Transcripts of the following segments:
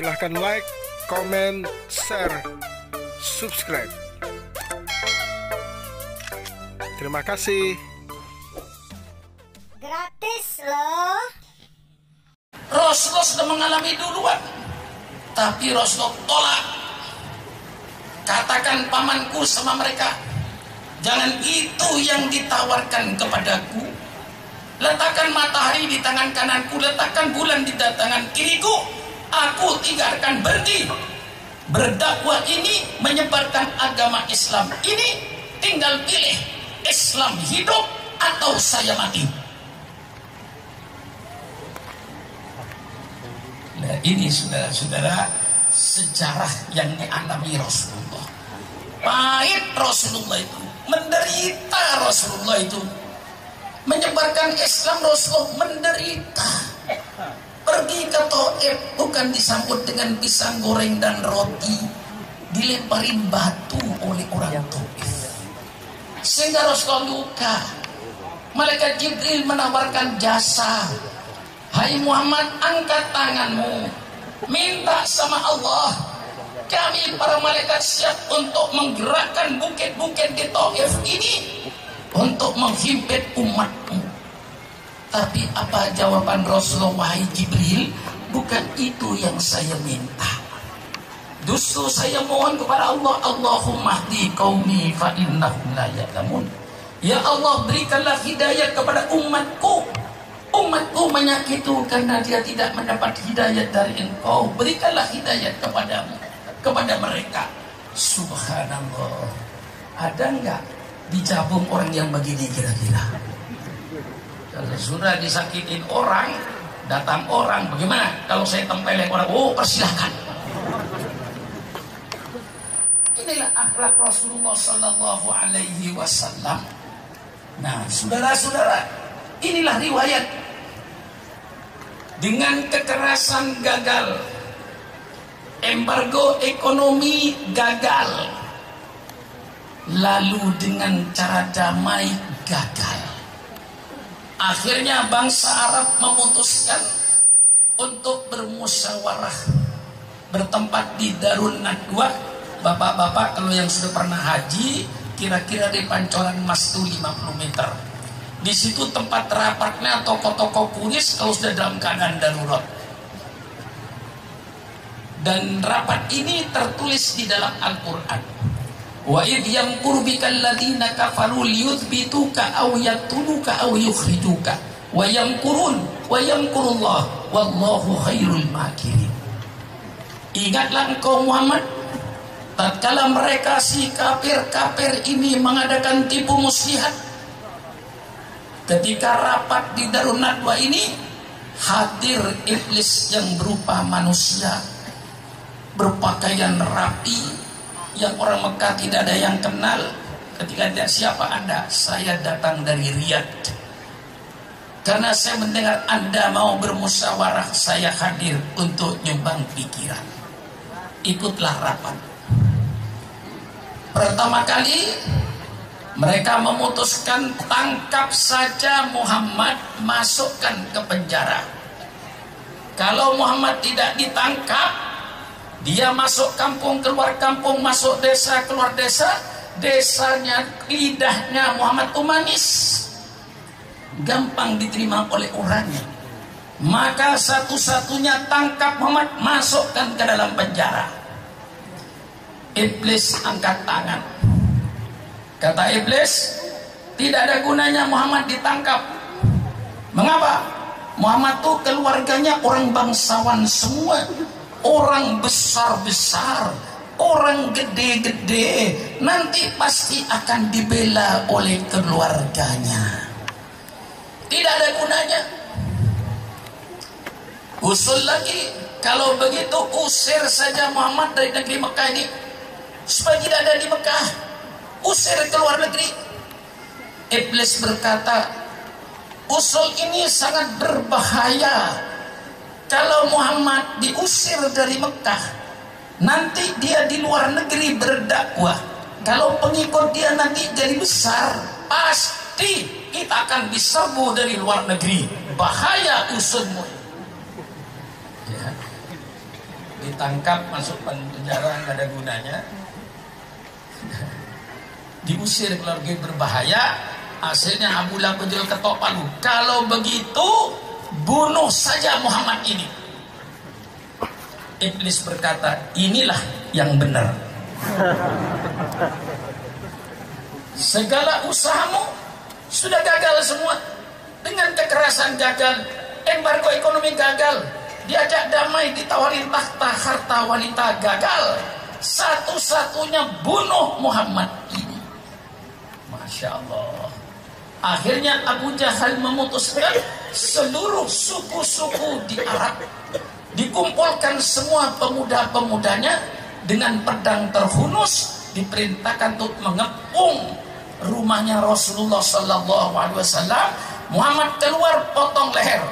Silahkan like, comment, share, subscribe. Terima kasih. Gratis loh. Rasulullah sudah mengalami duluan, tapi Rasulullah tolak. Katakan pamanku sama mereka, jangan itu yang ditawarkan kepadaku. Letakkan matahari di tangan kananku, letakkan bulan di tangan kiriku. Aku tidak akan berhenti. Berdakwah ini, menyebarkan agama Islam ini, tinggal pilih Islam hidup atau saya mati. Nah, ini saudara-saudara sejarah yang dialami Rasulullah. Pahit Rasulullah itu, menderita Rasulullah itu, menyebarkan Islam Rasulullah menderita. Pergi ke Taif bukan disambut dengan pisang goreng dan roti, dilemparin batu oleh orang Taif, sehingga Rasulullah luka. Malaikat Jibril menawarkan jasa, hai Muhammad, angkat tanganmu, minta sama Allah, kami para malaikat siap untuk menggerakkan bukit-bukit di Taif ini untuk menghimpit umatmu. Tapi apa jawaban Rasulullah? Wahai Jibril, bukan itu yang saya minta. Justru saya mohon kepada Allah, Allahumma hdi qaumi fa innahum la ya'lamun. Ya Allah, berikanlah hidayah kepada umatku. Umatku menyakiti karena dia tidak mendapat hidayah dari Engkau. Berikanlah hidayah kepadamu, kepada mereka. Subhanallah. Ada enggak dicabung orang yang begini kira-kira? Kalau sudah disakitin orang, datang orang, bagaimana? Kalau saya tempelin orang, oh persilahkan. Inilah akhlak Rasulullah Sallallahu Alaihi Wasallam. Nah, saudara-saudara, inilah riwayat. Dengan kekerasan gagal, embargo ekonomi gagal, lalu dengan cara damai gagal. Akhirnya bangsa Arab memutuskan untuk bermusyawarah, bertempat di Darun Nadwa. Bapak-bapak kalau yang sudah pernah haji, kira-kira di Pancoran Mas itu 50 meter. Di situ tempat rapatnya toko-toko kuris kalau sudah dalam keadaan darurat. Dan rapat ini tertulis di dalam Al-Quran. Wa idh yamkuru bikal ladzina kafaru liyuthbituka aw yaqtuluka aw yukhrijuka wa yamkurun wa yamkurullah wallahu khairul makirin. Ingatlah engkau Muhammad, tatkala mereka si kafir-kafir ini mengadakan tipu muslihat. Ketika rapat di Darun Nadwa ini, hadir iblis yang berupa manusia, berpakaian rapi, yang orang Mekah tidak ada yang kenal. Ketika dia, siapa Anda? Saya datang dari Riyadh. Karena saya mendengar Anda mau bermusyawarah, saya hadir untuk nyumbang pikiran. Ikutlah rapat. Pertama kali mereka memutuskan tangkap saja Muhammad, masukkan ke penjara. Kalau Muhammad tidak ditangkap, dia masuk kampung, keluar kampung, masuk desa, keluar desa. Desanya, lidahnya Muhammad itu manis, gampang diterima oleh orangnya. Maka satu-satunya tangkap Muhammad, masukkan ke dalam penjara. Iblis angkat tangan. Kata iblis, tidak ada gunanya Muhammad ditangkap. Mengapa? Muhammad itu keluarganya orang bangsawan semua, orang besar-besar, orang gede-gede, nanti pasti akan dibela oleh keluarganya. Tidak ada gunanya. Usul lagi, kalau begitu usir saja Muhammad dari negeri Mekah ini, supaya tidak ada di Mekah. Usir ke luar negeri. Iblis berkata, usul ini sangat berbahaya. Kalau Muhammad diusir dari Mekah, nanti dia di luar negeri berdakwah. Kalau pengikut dia nanti jadi besar, pasti kita akan diserbu dari luar negeri. Bahaya usulmu. Ya. ditangkap, masuk penjara, nggak ada gunanya. Diusir keluarga berbahaya. Hasilnya Abu Lahab menjual ketok palu. Kalau begitu, bunuh saja Muhammad ini. Iblis berkata, inilah yang benar. Segala usahamu sudah gagal semua. Dengan kekerasan gagal, embargo ekonomi gagal, diajak damai, ditawarin tahta, harta, wanita, gagal. Satu-satunya bunuh Muhammad ini. Masya Allah. Akhirnya Abu Jahal memutuskan seluruh suku-suku di Arab, dikumpulkan semua pemuda-pemudanya dengan pedang terhunus, diperintahkan untuk mengepung rumahnya Rasulullah Sallallahu Alaihi Wasallam. Muhammad keluar, potong leher.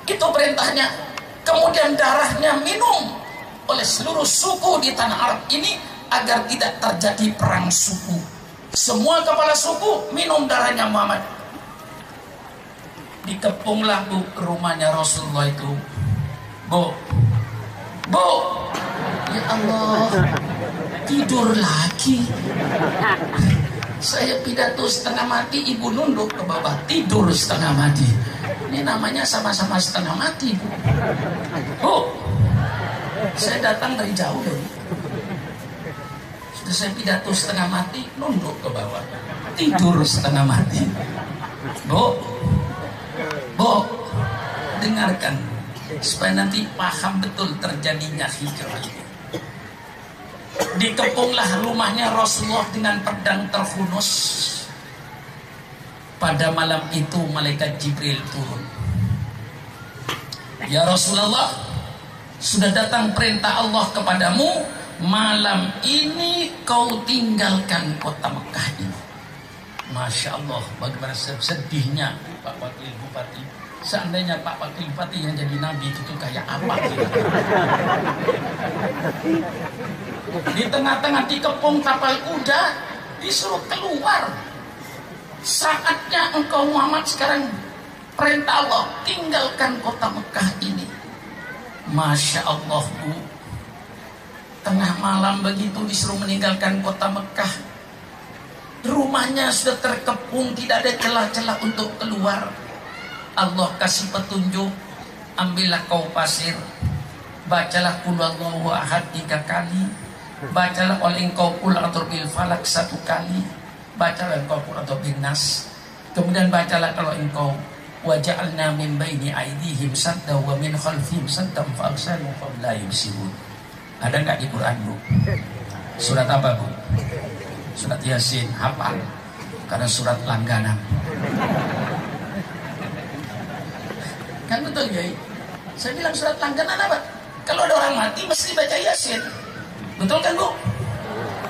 Itu perintahnya. Kemudian darahnya minum oleh seluruh suku di tanah Arab ini agar tidak terjadi perang suku. Semua kepala suku minum darahnya Muhammad. Dikepunglah Bu rumahnya Rasulullah itu. Bu, ya Allah, tidur lagi. Saya pidato setengah mati, ibu nunduk ke bawah, tidur setengah mati. Ini namanya sama-sama setengah mati, Bu. Bu, saya datang dari jauh loh. Sudah saya pidato setengah mati, nunduk ke bawah, tidur setengah mati. Bu, dengarkan supaya nanti paham betul terjadinya hijrah ini. Dikepunglah rumahnya Rasulullah dengan pedang terhunus. Pada malam itu malaikat Jibril turun. Ya Rasulullah, sudah datang perintah Allah kepadamu. Malam ini kau tinggalkan kota Mekah ini. Masya Allah, bagaimana sedihnya Pak Wakil Bupati. Seandainya Pak Wakil Bupati yang jadi nabi itu tuh kayak apa gitu. Di tengah-tengah dikepung kapal kuda, disuruh keluar. Saatnya engkau Muhammad sekarang, perintah Allah, tinggalkan kota Mekah ini. Masya Allah, Bu. Tengah malam begitu disuruh meninggalkan kota Mekah. Rumahnya sudah terkepung, tidak ada celah-celah untuk keluar. Allah kasih petunjuk, ambillah kau pasir, bacalah qul huwallahu ahad 3 kali, bacalah oleh engkau qul a'udzu bil falak 1 kali, bacalah engkau qul a'udzu bin nas, kemudian bacalah kalau engkau wa ja'alna min baini aydihim sadda wa min khalfihim saddan fa absaru fa la yubsirun. Ada enggak di Quran, Bu? Surat apa, Bu? Surat Yasin, hafal. Karena surat langganan. Kan betul, Yai? Saya bilang surat langganan apa? Kalau ada orang mati mesti baca Yasin. Betul kan, Bu?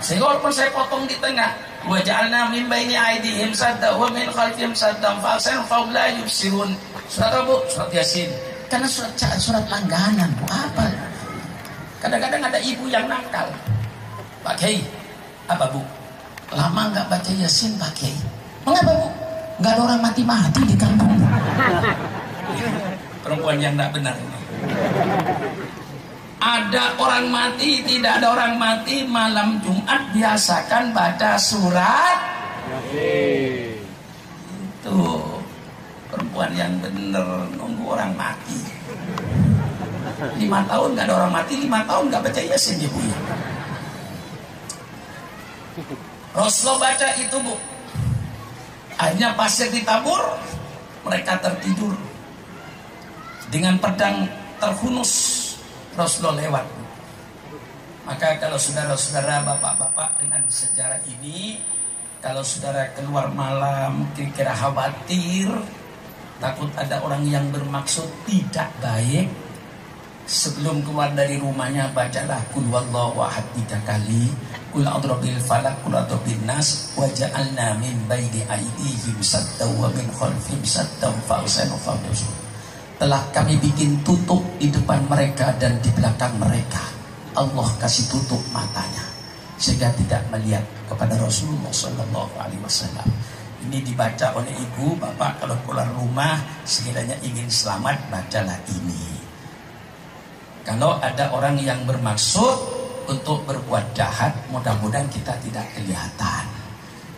Sehingga walaupun saya potong di tengah, wa ja'alna min baini aydihim sadda wa min khalfihim saddan fa absaru fa la yubsirun. Surat apa, Bu? Surat Yasin. Karena surat langganan, Bu. Apa? Kadang-kadang ada ibu yang nakal. Pak Kiai, apa, Bu? Lama nggak baca Yasin, Pak Kiai. Mengapa, Bu? Nggak ada orang mati-mati di kampung. Perempuan yang nggak benar ini. Ada orang mati, tidak ada orang mati, malam Jumat biasakan baca surat. Itu perempuan yang benar, nunggu orang mati. 5 tahun nggak ada orang mati, 5 tahun nggak baca Yasin, Ibu. Rasulullah baca itu, Bu. Akhirnya pasir ditabur, mereka tertidur. Dengan pedang terhunus, Rasulullah lewat. Maka kalau saudara-saudara, bapak-bapak, dengan sejarah ini, kalau saudara keluar malam kira-kira khawatir, takut ada orang yang bermaksud tidak baik, sebelum keluar dari rumahnya bacalah qul huwallahu ahad 3 kali, qul a'udzu bil falaq, qul a'udzu bin nas, wa ja'alna min baini aydihim sadda wa min khalfihim saddan fa ahsanu fawdus. Telah kami bikin tutup di depan mereka dan di belakang mereka. Allah kasih tutup matanya sehingga tidak melihat kepada Rasulullah Sallallahu Alaihi Wasallam. Ini dibaca oleh ibu, bapak kalau keluar rumah sekiranya ingin selamat, bacalah ini. Kalau ada orang yang bermaksud untuk berbuat jahat, mudah-mudahan kita tidak kelihatan.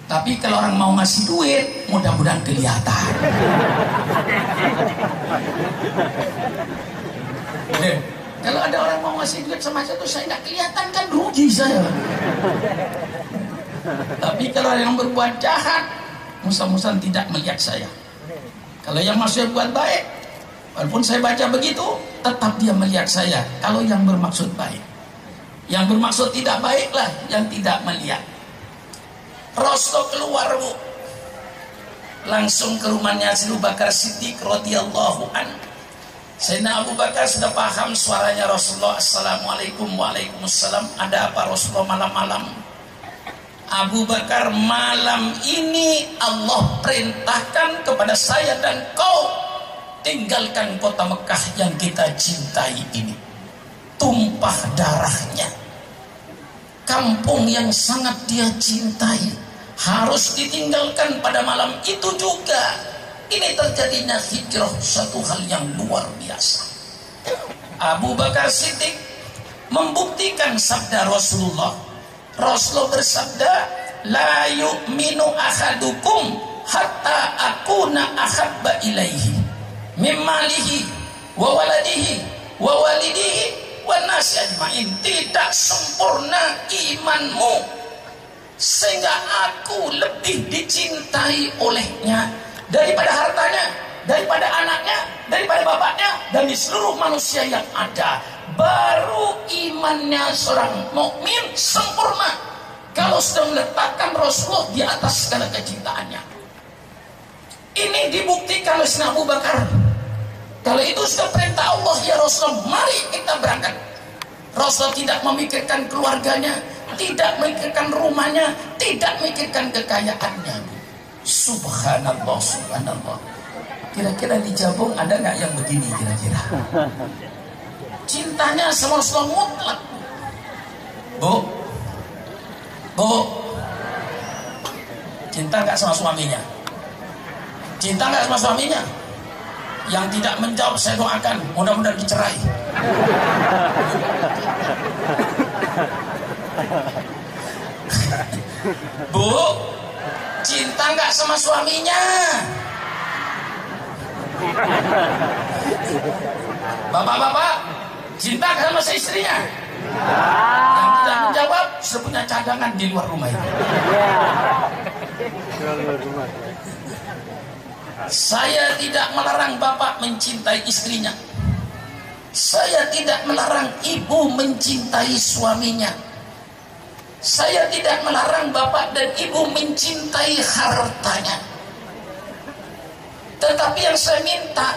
Tapi kalau orang mau ngasih duit, mudah-mudahan kelihatan. Kalau ada orang mau ngasih duit sama saya, saya nggak kelihatan, kan rugi saya. Tapi kalau yang berbuat jahat, mudah-mudahan tidak melihat saya. Kalau yang maksudnya buat baik, walaupun saya baca begitu, tetap dia melihat saya. Kalau yang bermaksud baik, yang bermaksud tidak baiklah yang tidak melihat. Rasul keluar, Bu, langsung ke rumahnya Abu Bakar Siddiq radhiyallahu anhu. Sayyidina Abu Bakar sudah paham suaranya Rasulullah. Assalamualaikum, waalaikumsalam. Ada apa Rasulullah malam-malam? Abu Bakar, malam ini Allah perintahkan kepada saya dan kau tinggalkan kota Mekah yang kita cintai ini. Tumpah darahnya, kampung yang sangat dia cintai, harus ditinggalkan pada malam itu juga. Ini terjadinya hijrah, satu hal yang luar biasa. Abu Bakar Siddiq membuktikan sabda Rasulullah. Rasulullah bersabda, la yu'minu ahadukum hatta akuna ahabba ilaihi mimmalihi wa waladihi wa walidihi wa nasi ajmain. Tidak sempurna imanmu sehingga aku lebih dicintai olehnya daripada hartanya, daripada anaknya, daripada bapaknya, dan di seluruh manusia yang ada. Baru imannya seorang mukmin sempurna kalau sudah meletakkan Rasulullah di atas segala kecintaannya. Ini dibuktikan oleh Sayyidina Abu Bakar. Kalau itu sudah perintah Allah, ya Rasulullah, mari kita berangkat. Rasulullah tidak memikirkan keluarganya, tidak memikirkan rumahnya, tidak memikirkan kekayaannya. Subhanallah, subhanallah. Kira-kira di Jabung ada nggak yang begini kira-kira? Cintanya sama Rasulullah mutlak. Bu, cinta nggak sama suaminya? Cinta nggak sama suaminya? Yang tidak menjawab saya doakan, mudah-mudahan dicerai. Bu, cinta nggak sama suaminya? Bapak-bapak, cinta nggak sama istrinya? Yang tidak menjawab sudah punya cadangan di luar rumah itu. Saya tidak melarang bapak mencintai istrinya. Saya tidak melarang ibu mencintai suaminya. Saya tidak melarang bapak dan ibu mencintai hartanya. Tetapi yang saya minta,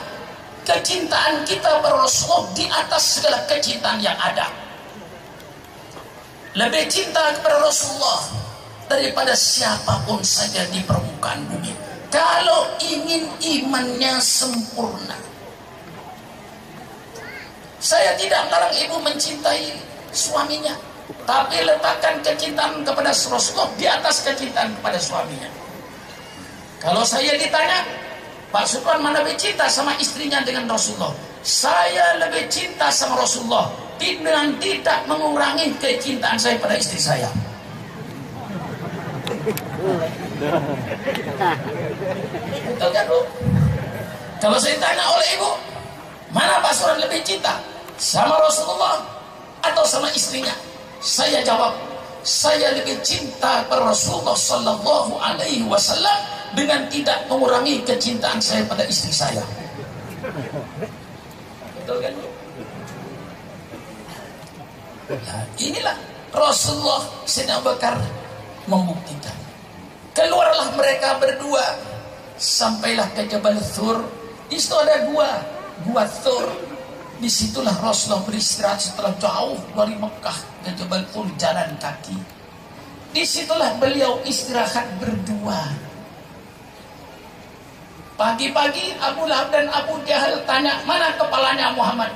kecintaan kita pada Rasulullah di atas segala kecintaan yang ada. Lebih cinta kepada Rasulullah daripada siapapun saja di permukaan bumi. Kalau ingin imannya sempurna. Saya tidak melarang ibu mencintai suaminya, tapi letakkan kecintaan kepada Rasulullah di atas kecintaan kepada suaminya. Kalau saya ditanya, Pak Supran mana lebih cinta sama istrinya dengan Rasulullah? Saya lebih cinta sama Rasulullah dengan tidak mengurangi kecintaan saya pada istri saya. Betul kan, Bu? Kalau saya tanya oleh ibu, mana Pak Supran lebih cinta? Sama Rasulullah atau sama istrinya? Saya jawab, saya lebih cinta pada Rasulullah Sallallahu Alaihi Wasallam dengan tidak mengurangi kecintaan saya pada istri saya. Betul kan? Nah, inilah Rasulullah Sayyidina Abu Bakar membuktikan. Keluarlah mereka berdua, sampailah ke Jabal Thur. Di situ ada gua Thur. Disitulah Rasulullah beristirahat setelah jauh dari Mekah ke Jabal Thur jalan kaki. Disitulah beliau istirahat berdua. Pagi-pagi Abu Lahab dan Abu Jahal tanya, mana kepalanya Muhammad?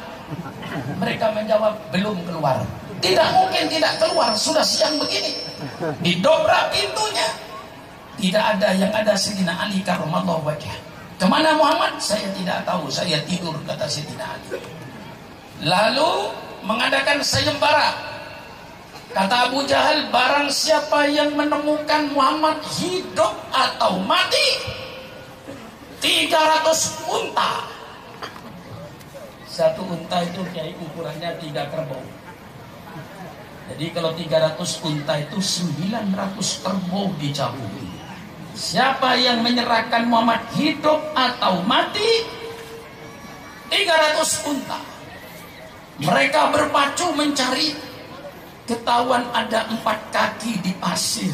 Mereka menjawab, belum keluar. Tidak mungkin tidak keluar, sudah siang begini. Didobrak pintunya, tidak ada, yang ada Sayyidina Ali karramallahu wajhah. Kemana Muhammad? Saya tidak tahu, saya tidur, kata Sayyidina Ali. lalu mengadakan sayembara. Kata Abu Jahal, barang siapa yang menemukan Muhammad hidup atau mati, 300 unta. Satu unta itu kayak ukurannya 3 kerbau. Jadi kalau 300 unta itu 900 kerbau dicabut. Siapa yang menyerahkan Muhammad hidup atau mati, 300 unta. Mereka berpacu mencari, ketahuan ada 4 kaki di pasir.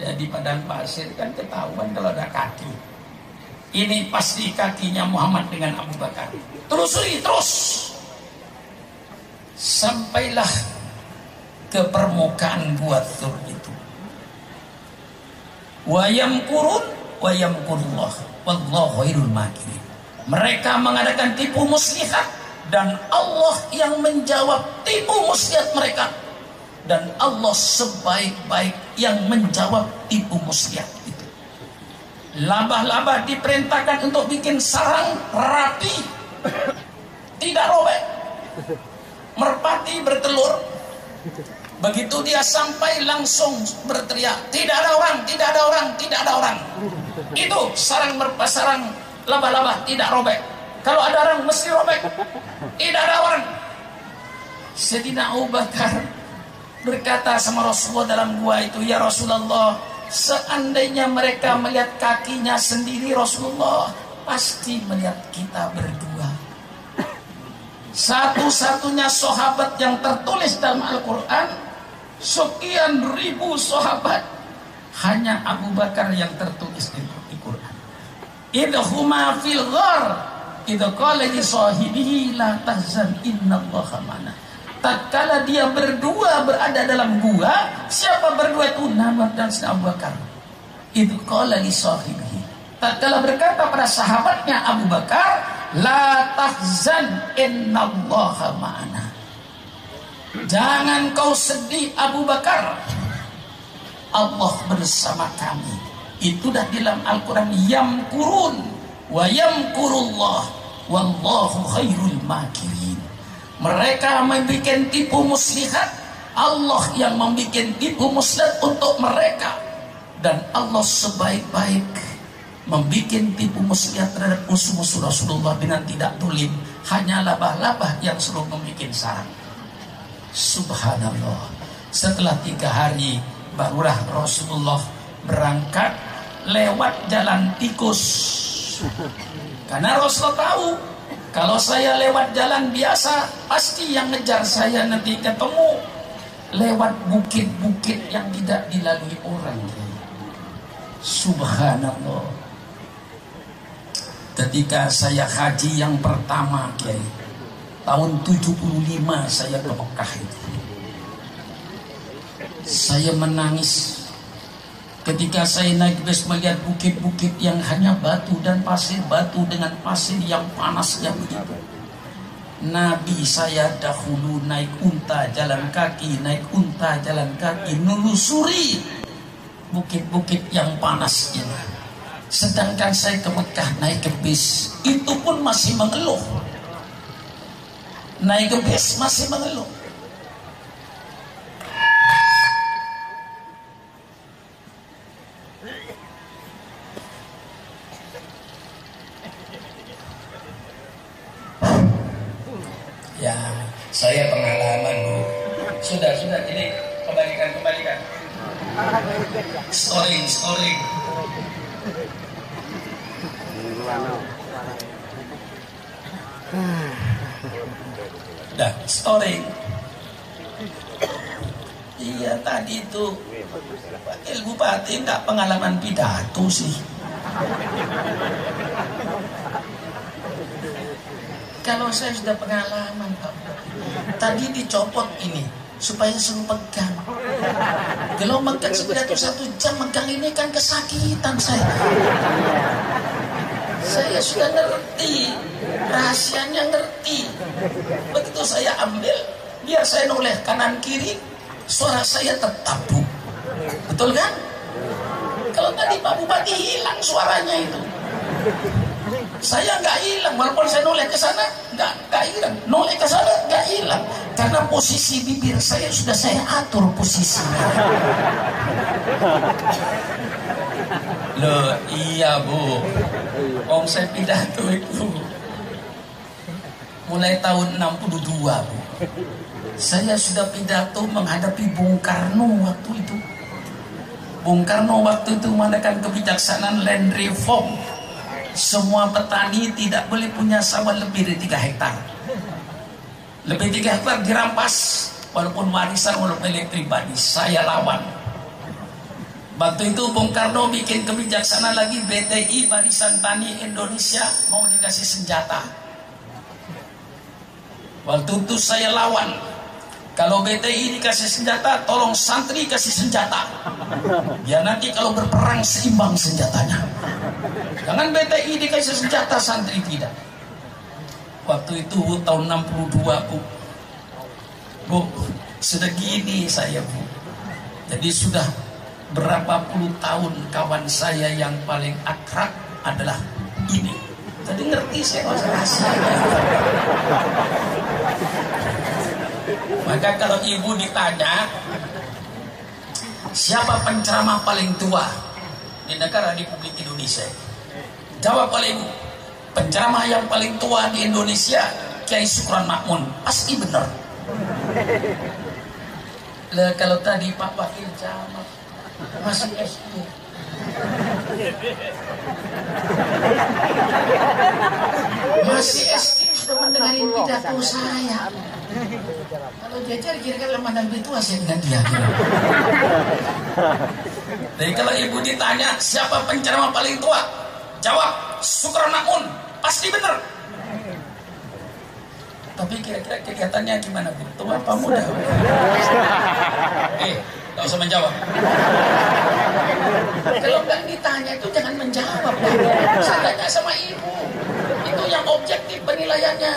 Ya, di padang pasir kan ketahuan kalau ada kaki. Ini pasti kakinya Muhammad dengan Abu Bakar. Telusuri terus. Sampailah ke permukaan Gua Thur itu. Wa yamkurun wa yamkurullah wallahu khairul makirin. Mereka mengadakan tipu muslihat dan Allah yang menjawab tipu muslihat mereka. Dan Allah sebaik-baik yang menjawab tipu muslihat itu. Labah-labah diperintahkan untuk bikin sarang rapi, tidak robek. Merpati bertelur. Begitu dia sampai langsung berteriak, tidak ada orang, tidak ada orang, tidak ada orang. Itu sarang laba-laba tidak robek. Kalau ada orang mesti robek. Tidak ada orang. Sayyidina Abu Bakar berkata sama Rasulullah dalam gua itu, ya Rasulullah, seandainya mereka melihat kakinya sendiri, Rasulullah pasti melihat kita berdua. Satu-satunya sahabat yang tertulis dalam Al-Quran, sekian ribu sahabat, hanya Abu Bakar yang tertulis di Quran. Idhuma fil ghar idh qala li sahibihi la tahzan innallaha ma'ana. Tatkala dia berdua berada dalam gua, siapa berdua itu? Nabi dan Abu Bakar. Idh qala li sahibihi, tatkala berkata pada sahabatnya Abu Bakar, la tahzan innallaha ma'ana. Jangan kau sedih Abu Bakar, Allah bersama kami. Itu dah dalam Al-Quran. Yamkurun wa yamkurullah wallahu khairul makirin. Mereka membuat tipu muslihat, Allah yang membuat tipu muslihat untuk mereka. Dan Allah sebaik-baik membuat tipu muslihat terhadap musuh-musuh Rasulullah dengan tidak tulim. Hanya labah-labah yang suruh membuat sarang. Subhanallah. Setelah 3 hari barulah Rasulullah berangkat lewat jalan tikus. Karena Rasulullah tahu, kalau saya lewat jalan biasa, pasti yang ngejar saya nanti ketemu lewat bukit-bukit yang tidak dilalui orang. Subhanallah. Ketika saya haji yang pertama, Kiai, tahun 75 saya ke Mekah itu, saya menangis ketika saya naik bis melihat bukit-bukit yang hanya batu dan pasir, batu dengan pasir yang panas yang begitu. Nabi saya dahulu naik unta jalan kaki, naik unta jalan kaki, menelusuri bukit-bukit yang panas ini. Sedangkan saya ke Mekah naik ke bis, itu pun masih mengeluh. Naik ke bis masih mengeluh. Ya, saya pengalaman, Bu. Sudah, ini kembalikan. Story. Dah, story. Iya, tadi itu Wakil Bupati enggak pengalaman pidato sih. Kalau saya sudah pengalaman, Pak. Tadi dicopot ini supaya suruh pegang. Kalau megang pidato 1 jam, megang ini kan kesakitan saya. Saya sudah ngerti, rahasianya ngerti. Begitu saya ambil, biar saya noleh kanan kiri, suara saya tetap, Bu. Betul kan? Kalau tadi Pak Bupati hilang suaranya itu. Saya nggak hilang, walaupun saya noleh ke sana, nggak hilang. Noleh ke sana nggak hilang, karena posisi bibir saya sudah saya atur posisinya. Loh, iya Bu, om saya pidato itu mulai tahun 62 Bu. Saya sudah pidato menghadapi Bung Karno waktu itu. Bung Karno waktu itu mengadakan kebijaksanaan land reform. Semua petani tidak boleh punya sawah lebih dari 3 hektar. Lebih 3 hektar dirampas, walaupun warisan, walaupun milik pribadi. Saya lawan. Waktu itu Bung Karno bikin kebijaksanaan lagi, BTI, Barisan Tani Indonesia, mau dikasih senjata. Waktu itu saya lawan. Kalau BTI dikasih senjata, tolong santri kasih senjata. Biar nanti kalau berperang seimbang senjatanya. Jangan BTI dikasih senjata, santri tidak. Waktu itu tahun 62 Bu, sudah gini saya Bu. Jadi sudah berapa puluh tahun kawan saya yang paling akrab adalah ini. Jadi ngerti saya rahasianya. Maka kalau ibu ditanya siapa penceramah paling tua di negara Republik Indonesia, jawab oleh ibu, penceramah yang paling tua di Indonesia Kiai Syukron Makmun. Pasti benar. Lah kalau tadi Pak Wakil Camat masih SD. Masih SD sudah mendengarin pidato saya. Kalau jajar kira-kira lemah dan tua saya dengan dia. Jadi kalau ibu ditanya siapa penceramah paling tua, jawab Syukron Makmun. Pasti benar. Tapi kira-kira kegiatannya gimana Bu? Tua apa muda? Gak usah menjawab. Kalau nggak ditanya itu jangan menjawab. Saya tanya sama ibu. Itu yang objektif penilaiannya.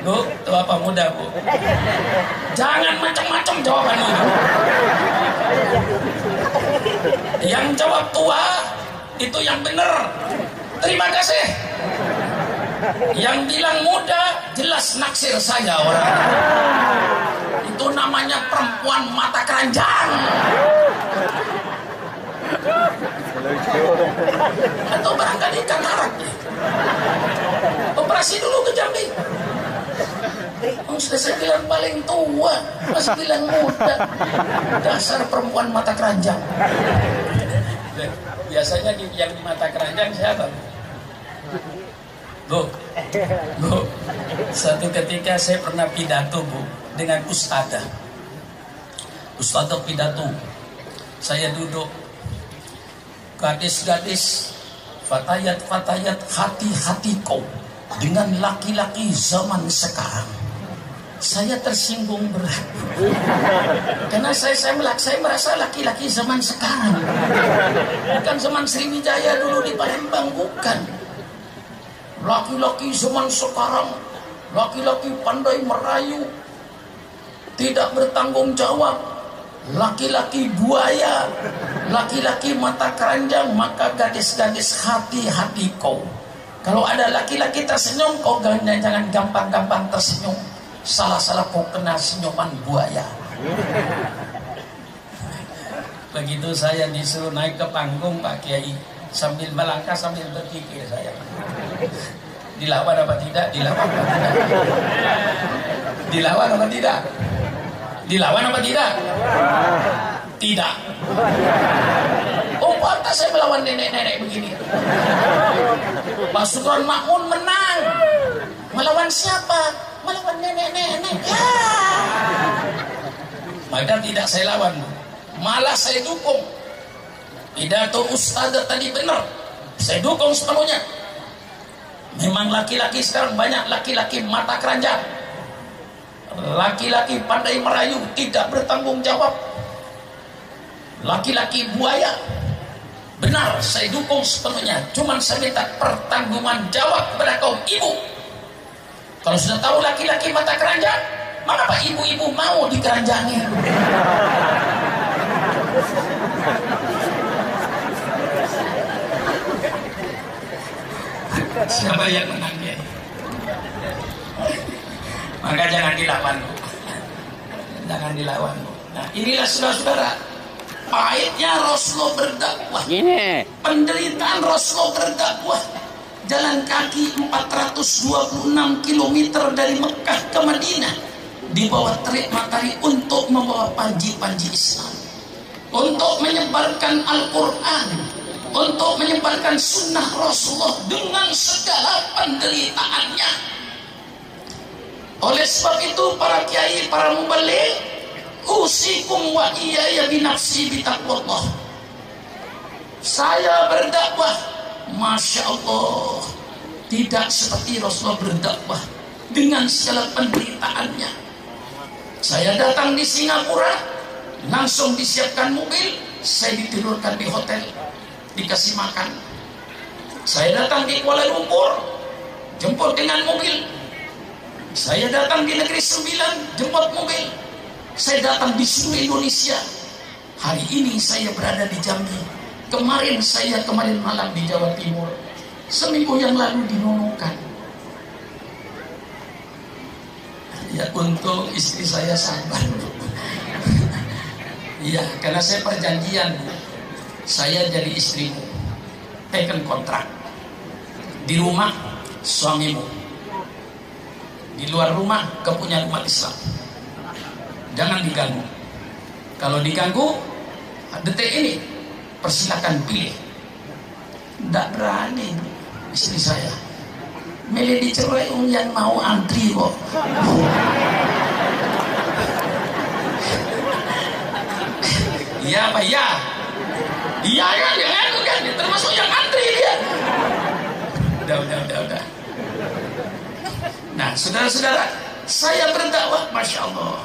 Bu, tua apa muda Bu? Jangan macam-macam jawabannya. Yang jawab tua itu yang benar. Terima kasih. Yang bilang muda jelas naksir saya orang. Itu namanya perempuan mata keranjang. Atau barangkali ikan harat. Operasi dulu ke Jambi. Sudah saya bilang paling tua, masih bilang muda. Dasar perempuan mata keranjang. Biasanya yang di mata keranjang siapa? Bu, satu ketika saya pernah pidato Bu dengan ustadzah pidato. Saya duduk, gadis-gadis, fatayat-fatayat, hati-hati kau dengan laki-laki zaman sekarang. Saya tersinggung berat karena saya merasa laki-laki zaman sekarang, bukan zaman Sriwijaya dulu di Palembang, bukan. Laki-laki zaman sekarang, laki-laki pandai merayu, tidak bertanggung jawab, laki-laki buaya, laki-laki mata keranjang. Maka gadis-gadis hati-hati kau. Kalau ada laki-laki tersenyum, kau jangan gampang-gampang tersenyum. Salah-salah kau kena senyuman buaya. Begitu saya disuruh naik ke panggung Pak Kiai, sambil melangkah sambil berpikir saya, dilawan apa tidak, dilawan apa tidak, dilawan apa tidak, dilawan apa tidak, tidak. Oh pantas saya melawan nenek-nenek begini. Pak Syukron Makmun menang. Melawan siapa? Melawan nenek-nenek. Ya. Maka tidak saya lawan, malah saya dukung. Pidato ustadzah tadi benar, saya dukung sepenuhnya. Memang laki-laki sekarang banyak laki-laki mata keranjang, laki-laki pandai merayu, tidak bertanggung jawab, laki-laki buaya. Benar, saya dukung sepenuhnya. Cuman saya minta pertanggungan jawab kepada kaum ibu. Kalau sudah tahu laki-laki mata keranjang, mengapa ibu-ibu mau dikeranjangi? Siapa yang menang dia? Maka jangan dilawan, Bu. Jangan dilawan, Bu. Nah, inilah saudara-saudara, pahitnya Rasulullah berdakwah. Penderitaan Rasulullah berdakwah. Jalan kaki 426 km dari Mekah ke Madinah di bawah terik matahari untuk membawa panji-panji Islam, untuk menyebarkan Al-Quran, untuk menyebarkan sunnah Rasulullah dengan segala penderitaannya. Oleh sebab itu para kiai, para mubaligh, usikum wa iyaya binafsi bitaqwallah. Saya berdakwah, Masya Allah, tidak seperti Rasulullah berdakwah dengan segala penderitaannya. Saya datang di Singapura, langsung disiapkan mobil, saya ditidurkan di hotel, dikasih makan. Saya datang di Kuala Lumpur, jemput dengan mobil. Saya datang di Negeri Sembilan, jemput mobil. Saya datang di seluruh Indonesia. Hari ini saya berada di Jambi. Kemarin malam di Jawa Timur. Seminggu yang lalu di Nunukan. Ya, untung istri saya sabar. Iya, karena saya perjanjian, saya jadi istrimu, taken kontrak. Di rumah suamimu, di luar rumah kepunyaan umat Islam. Jangan diganggu. Kalau diganggu, detik ini persilakan pilih. Tidak berani istri saya. Milih dicerai yang mau antri kok. Iya apa ya? Iya kan, kan, termasuk yang antri dia. Udah. Nah, saudara-saudara, saya berdakwah, Masya Allah.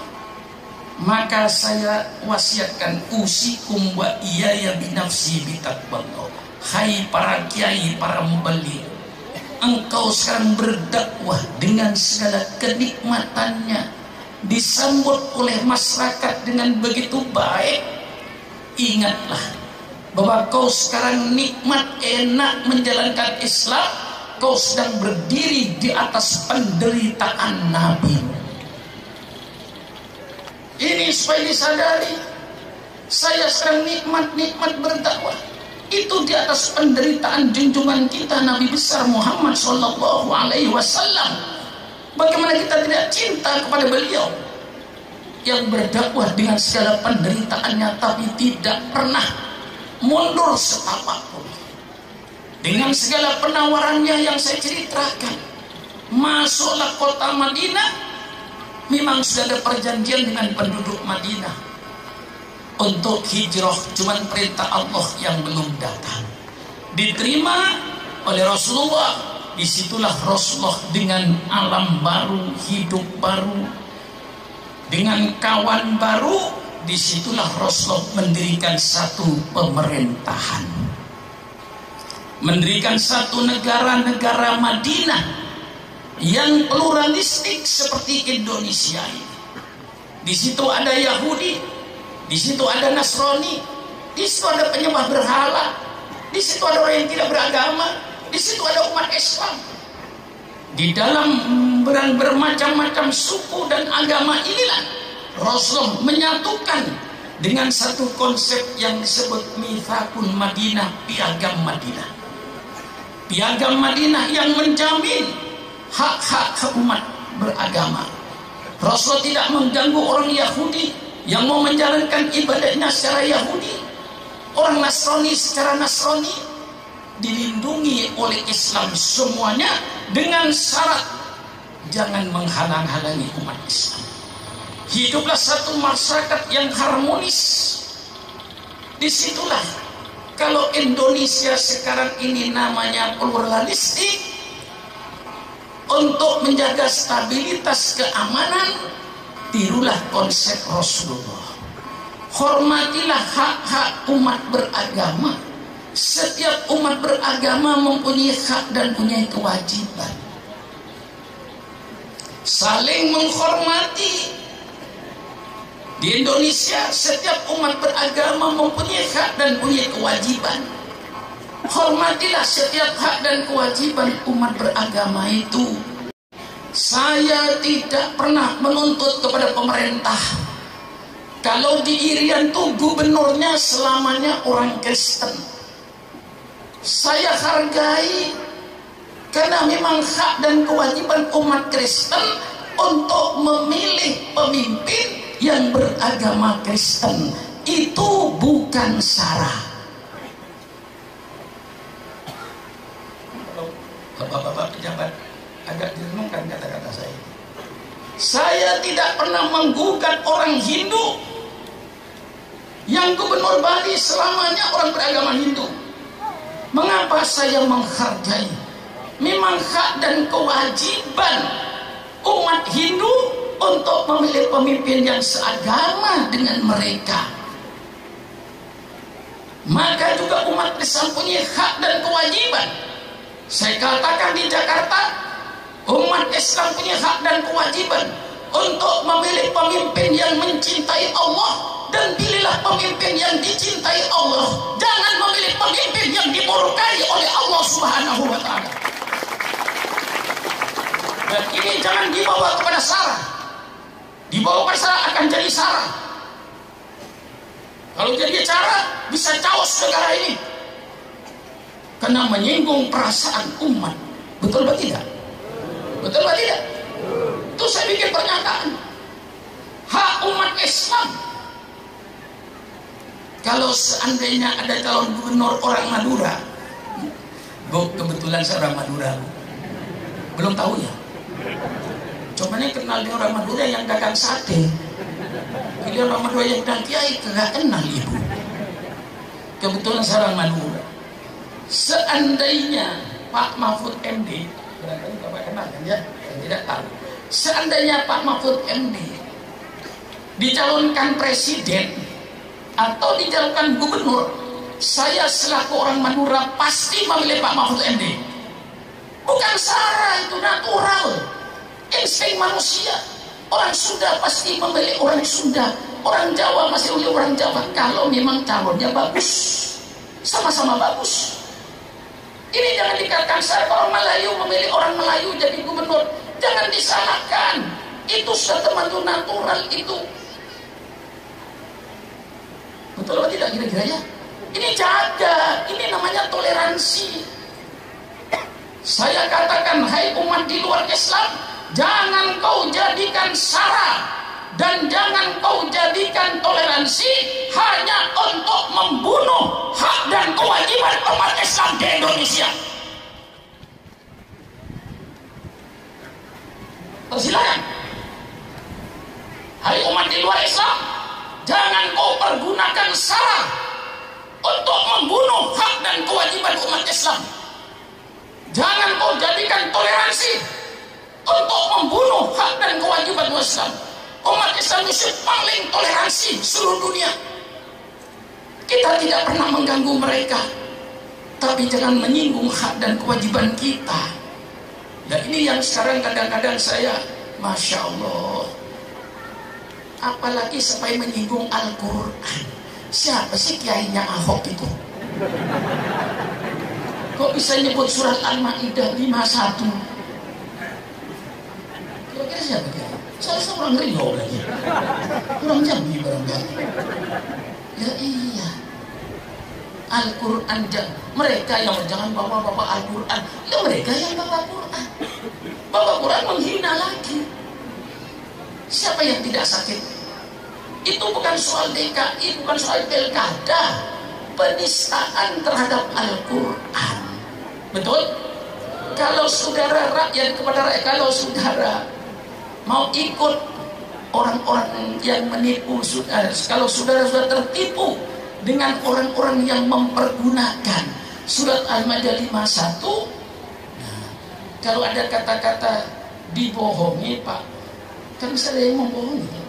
Maka saya wasiatkan, usikum wa iyaya binafsi bitaqwallah. Hai para kiai, para mubaligh, engkau sekarang berdakwah dengan segala kenikmatannya, disambut oleh masyarakat dengan begitu baik. Ingatlah bahwa kau sekarang nikmat, enak menjalankan Islam. Kau sedang berdiri di atas penderitaan Nabi. Ini supaya disadari, saya sekarang nikmat berdakwah itu di atas penderitaan junjungan kita Nabi besar Muhammad Sallallahu Alaihi Wasallam. Bagaimana kita tidak cinta kepada beliau yang berdakwah dengan segala penderitaannya, tapi tidak pernah mundur setapapun. Dengan segala penawarannya yang saya ceritakan, masuklah kota Madinah. Memang sudah ada perjanjian dengan penduduk Madinah untuk hijrah, cuman perintah Allah yang belum datang. Diterima oleh Rasulullah. Disitulah Rasulullah dengan alam baru, hidup baru, dengan kawan baru. Disitulah Rasulullah mendirikan satu pemerintahan, mendirikan satu negara Madinah yang pluralistik seperti Indonesia ini. Di situ ada Yahudi, di situ ada Nasrani, di situ ada penyembah berhala, di situ ada orang yang tidak beragama, di situ ada umat Islam. Di dalam bermacam-macam suku dan agama inilah Rasulullah menyatukan dengan satu konsep yang disebut Mitsaqul Madinah, piagam Madinah. Piagam Madinah yang menjamin hak-hak umat beragama. Rasul tidak mengganggu orang Yahudi yang mau menjalankan ibadahnya secara Yahudi. Orang Nasrani secara Nasrani dilindungi oleh Islam semuanya, dengan syarat jangan menghalang-halangi umat Islam. Hiduplah satu masyarakat yang harmonis. Disitulah kalau Indonesia sekarang ini namanya pluralistik. Untuk menjaga stabilitas keamanan, tirulah konsep Rasulullah. Hormatilah hak-hak umat beragama. Setiap umat beragama mempunyai hak dan punya kewajiban. Saling menghormati. Di Indonesia setiap umat beragama mempunyai hak dan punya kewajiban. Hormatilah setiap hak dan kewajiban umat beragama itu. Saya tidak pernah menuntut kepada pemerintah. Kalau di Irian tuh gubernurnya selamanya orang Kristen, saya hargai, karena memang hak dan kewajiban umat Kristen untuk memilih pemimpin yang beragama Kristen. Itu bukan syarat. Bapak-bapak pejabat agak direnungkan kata-kata saya. Saya tidak pernah menggugat orang Hindu yang gubernur Bali selamanya orang beragama Hindu. Mengapa saya menghargai? Memang hak dan kewajiban umat Hindu untuk memilih pemimpin yang seagama dengan mereka. Maka juga umat Islam punya hak dan kewajiban. Saya katakan di Jakarta, umat Islam punya hak dan kewajiban untuk memilih pemimpin yang mencintai Allah, dan pilihlah pemimpin yang dicintai Allah. Jangan memilih pemimpin yang dimurkai oleh Allah Subhanahu wa Ta'ala. Dan ini jangan dibawa kepada sara. Dibawa kepada sara akan jadi sara. Kalau jadi cara bisa caos negara ini, karena menyinggung perasaan umat. Betul atau tidak? Betul atau tidak? Itu saya bikin pernyataan. Hak umat Islam. Kalau seandainya ada calon gubernur orang Madura, kebetulan saya orang Madura, belum tahu ya. Coba nih kenal dia orang Madura yang dagang sate. Dia orang Madura yang dagang kiai kagak kenal ibu. Kebetulan saya orang Madura. Seandainya Pak Mahfud MD, barangkali Bapak kenal kan ya? Saya tidak tahu. Seandainya Pak Mahfud MD dicalonkan presiden atau dicalonkan gubernur, saya selaku orang Madura pasti memilih Pak Mahfud MD. Bukan sara, itu natural, insting manusia. Orang Sunda pasti memilih orang Sunda, orang Jawa masih memilih orang Jawa. Kalau memang calonnya bagus, sama-sama bagus. Ini jangan dikatakan saya orang Melayu memilih orang Melayu jadi gubernur. Jangan disalahkan. Itu sudah teman natural itu. Betul atau tidak kira-kira ya? Ini jaga. Ini namanya toleransi. Saya katakan, hai umat di luar Islam, jangan kau jadikan sara dan jangan kau jadikan toleransi hanya untuk membunuh hak dan kewajiban umat Islam di Indonesia. Persilakan, hai umat di luar Islam, jangan kau pergunakan sara untuk membunuh hak dan kewajiban umat Islam. Jangan kau jadikan toleransi untuk membunuh hak dan kewajiban umat Islam. Umat Islam itu paling toleransi seluruh dunia. Kita tidak pernah mengganggu mereka, tapi jangan menyinggung hak dan kewajiban kita. Dan ini yang sekarang kadang-kadang saya, Masya Allah, apalagi sampai menyinggung Al-Quran. Siapa sih kiainya Ahok itu? Kok bisa nyebut surat Al-Ma'idah 51? Kira-kira siapa kiai? Saya orang Riau lagi, orang Jambi barangkali. Ya iya, Al-Quran, mereka yang jangan bawa Al-Quran, ya mereka yang bawa Quran. Bawa Quran menghina lagi. Siapa yang tidak sakit? Itu bukan soal DKI, bukan soal pilkada. Penistaan terhadap Al-Quran. Betul? Kalau saudara rakyat kepada rakyat, kalau saudara mau ikut orang-orang yang menipu, kalau saudara sudah tertipu dengan orang-orang yang mempergunakan surat Al-Maidah 51, nah, kalau ada kata-kata dibohongi, Pak, kan bisa ada yang membohongi.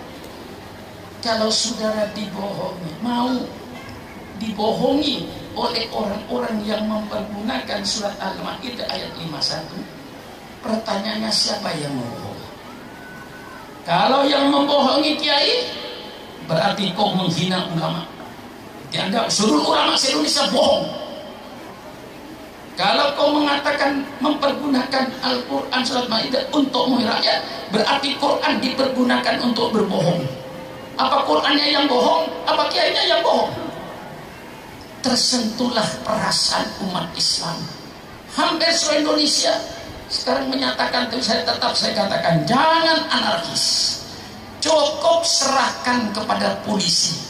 Kalau saudara dibohongi, mau dibohongi oleh orang-orang yang mempergunakan surat Al-Maidah ayat 51, pertanyaannya siapa yang membohongi? Kalau yang membohongi kiai, berarti kau menghina ulama. Dianggap seluruh ulama se-Indonesia bohong. Kalau kau mengatakan mempergunakan Al-Quran surat Maidah untuk menghina rakyat, berarti Quran dipergunakan untuk berbohong. Apa Qurannya yang bohong? Apa kiainya yang bohong? Tersentuhlah perasaan umat Islam. Hampir seluruh Indonesia sekarang menyatakan, saya katakan, jangan anarkis. Cukup serahkan kepada polisi.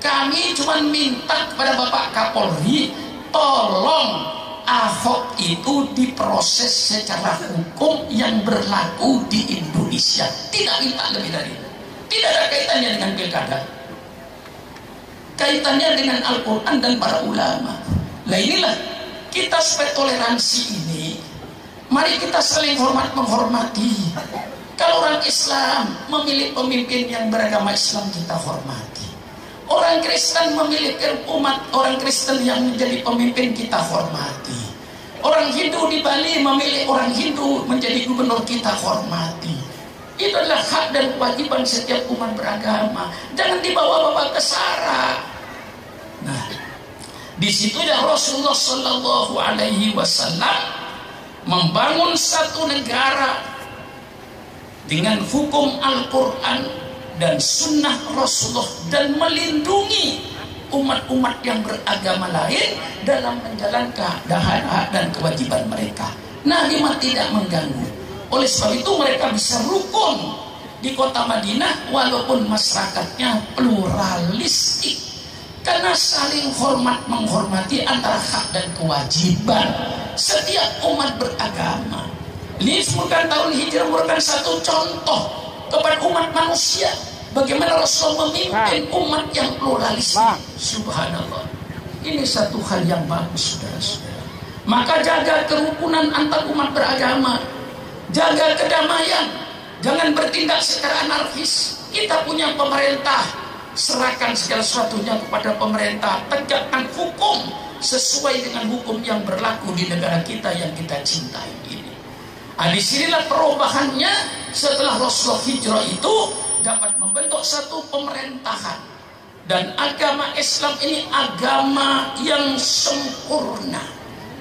Kami cuma minta kepada Bapak Kapolri, tolong Ahok itu diproses secara hukum yang berlaku di Indonesia. Tidak minta lebih dari itu. Tidak ada kaitannya dengan pilkada. Kaitannya dengan Al-Quran dan para ulama. Nah inilah kita supaya toleransi ini, mari kita saling menghormati. Kalau orang Islam memilih pemimpin yang beragama Islam, kita hormati. Orang Kristen memiliki orang Kristen yang menjadi pemimpin, kita hormati. Orang Hindu di Bali memilih orang Hindu menjadi gubernur, kita hormati. Itu adalah hak dan kewajiban setiap umat beragama. Jangan dibawa-bawa ke sara. Nah, disitulah Rasulullah Shallallahu Alaihi Wasallam membangun satu negara dengan hukum Al-Quran dan sunnah Rasulullah, dan melindungi umat-umat yang beragama lain dalam menjalankan hak dan kewajiban mereka. Nabi tidak mengganggu. Oleh sebab itu mereka bisa rukun di kota Madinah walaupun masyarakatnya pluralistik, karena saling hormat menghormati antara hak dan kewajiban setiap umat beragama. Ini merupakan tahun Hijrah, merupakan satu contoh kepada umat manusia bagaimana Rasul memimpin umat yang pluralis. Subhanallah, ini satu hal yang bagus, saudara-saudara. Maka jaga kerukunan antar umat beragama, jaga kedamaian, jangan bertindak secara anarkis. Kita punya pemerintah, serahkan segala sesuatunya kepada pemerintah, tegakkan hukum sesuai dengan hukum yang berlaku di negara kita yang kita cintai ini. Disinilah perubahannya setelah Rasulullah hijrah itu dapat membentuk satu pemerintahan, dan agama Islam ini agama yang sempurna,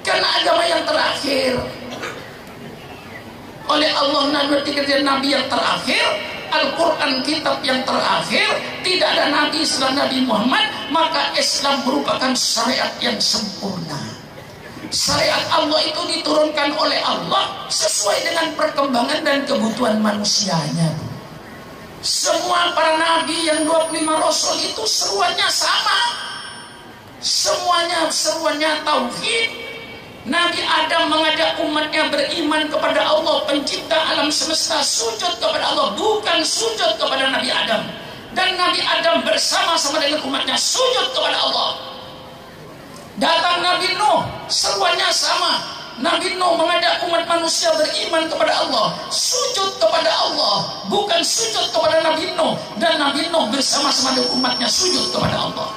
karena agama yang terakhir oleh Allah, Nabi yang terakhir, Al-Quran kitab yang terakhir, tidak ada Nabi setelah Nabi Muhammad, maka Islam merupakan syariat yang sempurna. Syariat Allah itu diturunkan oleh Allah sesuai dengan perkembangan dan kebutuhan manusianya. Semua para nabi yang 25 rasul itu seruannya sama. Seruannya tauhid. Nabi Adam mengajak umatnya beriman kepada Allah pencipta alam semesta, sujud kepada Allah, bukan sujud kepada Nabi Adam. Dan Nabi Adam bersama-sama dengan umatnya sujud kepada Allah. Datang Nabi Nuh, seruannya sama. Nabi Nuh mengajak umat manusia beriman kepada Allah, sujud kepada Allah, bukan sujud kepada Nabi Nuh. Dan Nabi Nuh bersama-sama dengan umatnya sujud kepada Allah.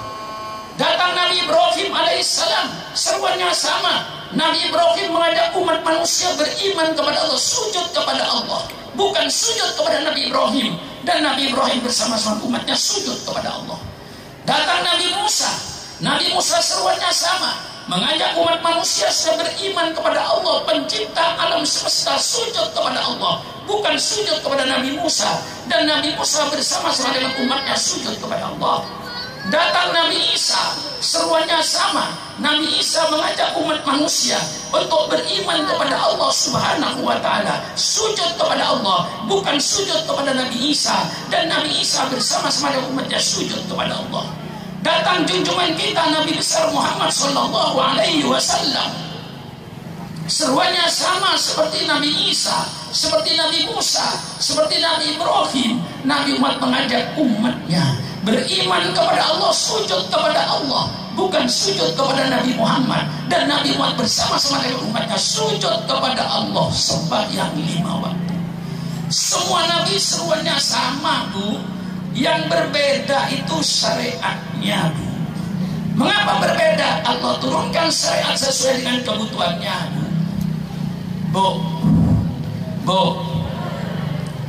Datang Nabi Ibrahim alaihissalam, seruannya sama. Nabi Ibrahim mengajak umat manusia beriman kepada Allah, sujud kepada Allah, bukan sujud kepada Nabi Ibrahim. Dan Nabi Ibrahim bersama-sama umatnya sujud kepada Allah. Datang Nabi Musa seruannya sama, mengajak umat manusia supaya beriman kepada Allah pencipta alam semesta, sujud kepada Allah, bukan sujud kepada Nabi Musa. Dan Nabi Musa bersama-sama dengan umatnya sujud kepada Allah. Datang Nabi Isa, seruannya sama. Nabi Isa mengajak umat manusia untuk beriman kepada Allah Subhanahu wa ta'ala, sujud kepada Allah, bukan sujud kepada Nabi Isa. Dan Nabi Isa bersama-sama dengan umatnya sujud kepada Allah. Datang junjungan kita Nabi besar Muhammad sallallahu alaihi wasallam, seruannya sama seperti Nabi Isa, seperti Nabi Musa, seperti Nabi Ibrahim. Nabi umat mengajak umatnya beriman kepada Allah, sujud kepada Allah, bukan sujud kepada Nabi Muhammad. Dan Nabi umat bersama-sama dengan umatnya sujud kepada Allah sembahyang 5 waktu. Semua Nabi seruannya sama, Bu. Yang berbeda itu syariatnya, Bu. Mengapa berbeda? Allah turunkan syariat sesuai dengan kebutuhannya, Bu.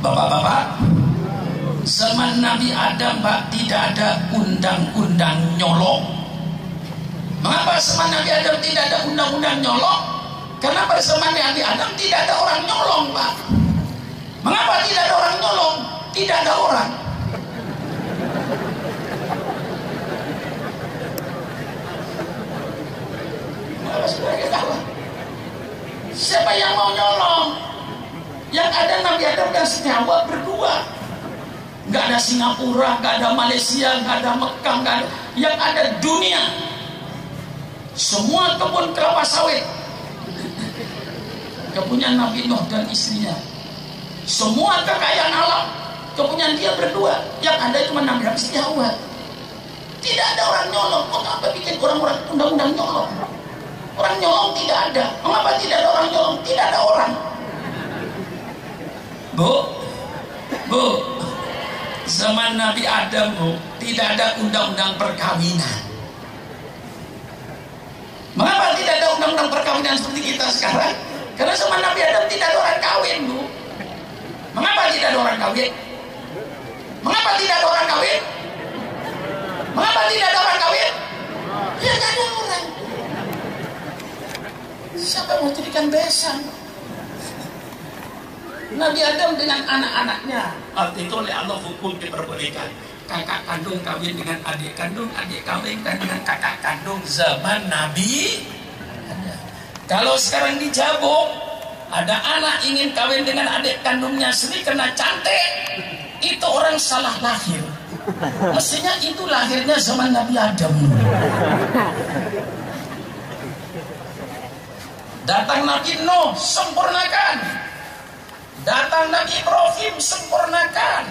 Bapak-bapak, zaman Nabi Adam, Pak, tidak ada undang-undang nyolong. Mengapa zaman Nabi Adam tidak ada undang-undang nyolong? Karena pada zaman Nabi Adam tidak ada orang nyolong, Pak. Mengapa tidak ada orang nyolong? Tidak ada orang. Siapa yang mau nyolong? Yang ada Nabi Adam dan Siti Hawa berdua. Nggak ada Singapura, nggak ada Malaysia, nggak ada Mekah, nggak ada. Yang ada dunia. Semua kebun kelapa sawit kepunyaan Nabi Nuh dan istrinya. Semua kekayaan alam kepunyaan dia berdua. Yang ada cuma Nabi dan Siti Hawa. Tidak ada orang nyolong. Kok apa bikin orang-orang undang-undang nyolong? Orang nyolong tidak ada. Mengapa tidak ada orang nyolong? Tidak ada orang. Bu, zaman Nabi Adam, Bu, tidak ada undang-undang perkawinan. Mengapa tidak ada undang-undang perkawinan seperti kita sekarang? Karena zaman Nabi Adam tidak ada orang kawin, Bu. Mengapa tidak ada orang kawin? Mengapa tidak ada orang kawin? Mengapa tidak ada orang kawin? Ya tidak ada orang. Siapa mau jadikan besan? Nabi Adam dengan anak-anaknya, waktu itu oleh Allah hukum diperbolehkan. Kakak kandung kawin dengan adik kandung kawin dengan kakak kandung zaman Nabi. Kalau sekarang di Jabung, ada anak ingin kawin dengan adik kandungnya sendiri karena cantik, itu orang salah lahir. Mestinya itu lahirnya zaman Nabi Adam. Datang Nabi Nuh, sempurnakan. Datang Nabi Ibrahim, sempurnakan.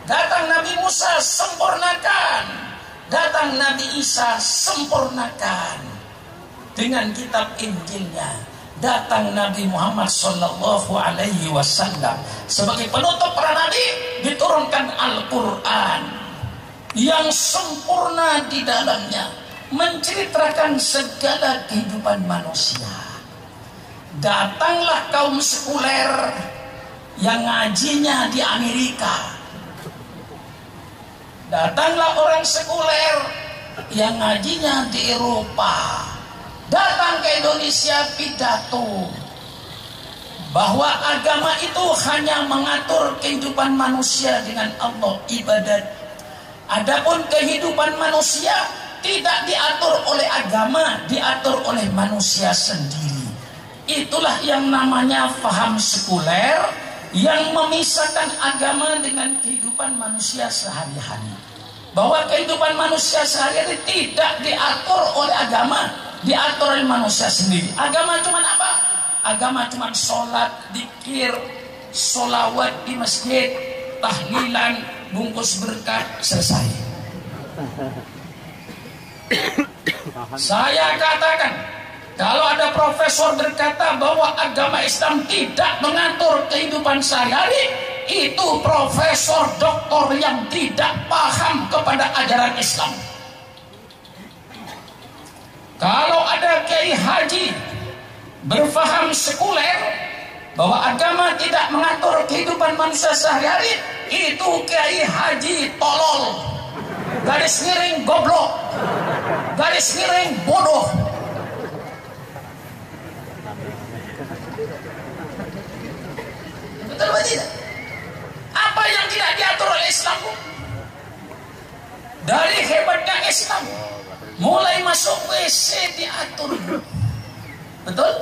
Datang Nabi Musa, sempurnakan. Datang Nabi Isa, sempurnakan. Dengan kitab Injilnya. Datang Nabi Muhammad Sallallahu Alaihi Wasallam sebagai penutup para nabi, diturunkan Al-Quran yang sempurna di dalamnya, menceritakan segala kehidupan manusia. Datanglah kaum sekuler yang ngajinya di Amerika. Datanglah orang sekuler yang ngajinya di Eropa. Datang ke Indonesia pidato bahwa agama itu hanya mengatur kehidupan manusia dengan Allah, ibadat. Adapun kehidupan manusia tidak diatur oleh agama, diatur oleh manusia sendiri. Itulah yang namanya faham sekuler yang memisahkan agama dengan kehidupan manusia sehari-hari. Bahwa kehidupan manusia sehari-hari tidak diatur oleh agama, diatur oleh manusia sendiri. Agama cuma apa? Agama cuma sholat, zikir, sholawat di masjid, tahlilan, bungkus berkat, selesai. Saya katakan, kalau ada profesor berkata bahwa agama Islam tidak mengatur kehidupan sehari-hari, itu profesor doktor yang tidak paham kepada ajaran Islam. Kalau ada kiai haji berfaham sekuler bahwa agama tidak mengatur kehidupan manusia sehari-hari, itu kiai haji tolol, garis miring goblok, garis miring bodoh. Betul atau tidak? Apa yang tidak diatur oleh Islam? Dari hebatnya Islam, mulai masuk WC diatur. Betul?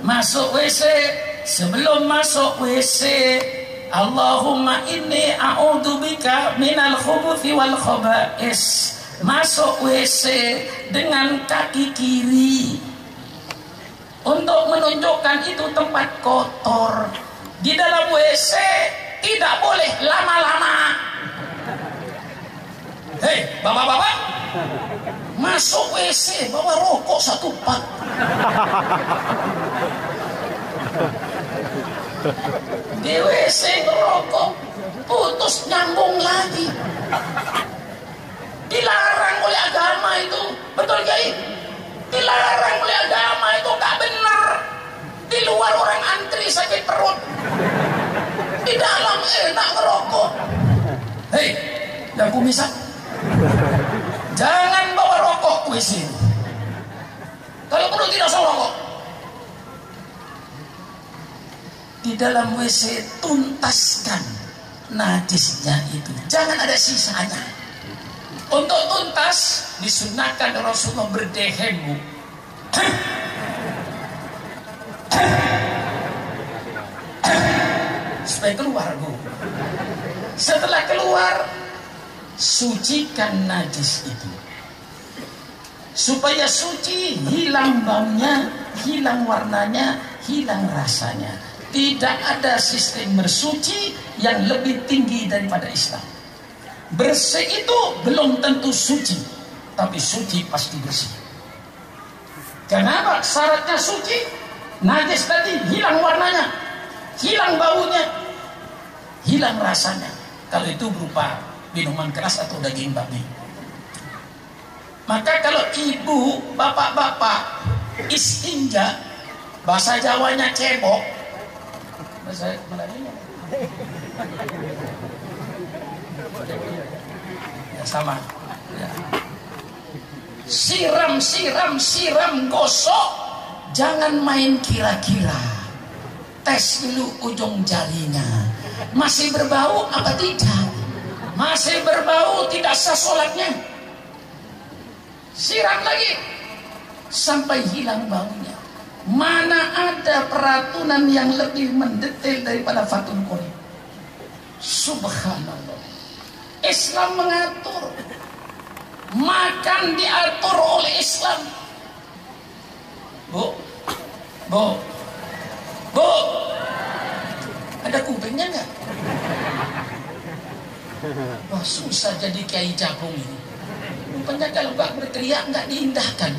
Masuk WC, sebelum masuk WC, Allahumma inni a'udzubika minal khubuthi wal khaba'is. Masuk WC dengan kaki kiri untuk menunjukkan itu tempat kotor. Di dalam WC tidak boleh lama-lama. Hei, bapak-bapak, masuk WC bawa rokok satu pak. Di WC ngerokok, putus nyambung lagi. Dilarang oleh agama itu, betul Kiai? Dilarang oleh agama itu gak benar. Di luar orang antri sakit perut, di dalam enak ngerokok. Hei, yang kumisan, jangan bawa rokok ke WC. di dalam WC tuntaskan najisnya itu, jangan ada sisanya. Untuk tuntas disunahkan Rasulullah berdehem, Bu. Supaya keluar, Bu. Setelah keluar, sucikan najis itu supaya suci, hilang baunya, hilang warnanya, hilang rasanya. Tidak ada sistem bersuci yang lebih tinggi daripada Islam. Bersih itu belum tentu suci, tapi suci pasti bersih. Kenapa? Syaratnya suci. Najis tadi hilang warnanya, hilang baunya, hilang rasanya. Kalau itu berupa minuman keras atau daging babi. Maka kalau ibu, bapak-bapak istinja, bahasa Jawanya cebok, bahasa Melayunya ya, sama ya. Siram, gosok, jangan main kira-kira. Tes dulu ujung jarinya, masih berbau apa tidak? Masih berbau, tidak sah sholatnya. Siram lagi sampai hilang baunya. Mana ada peraturan yang lebih mendetail daripada Fathul Qorib. Subhanallah. Islam mengatur. Makan diatur oleh Islam. Bu. Ada kupingnya nggak? Wah, susah jadi kiai jagung ini. Rupanya kalau nggak berteriak nggak diindahkan.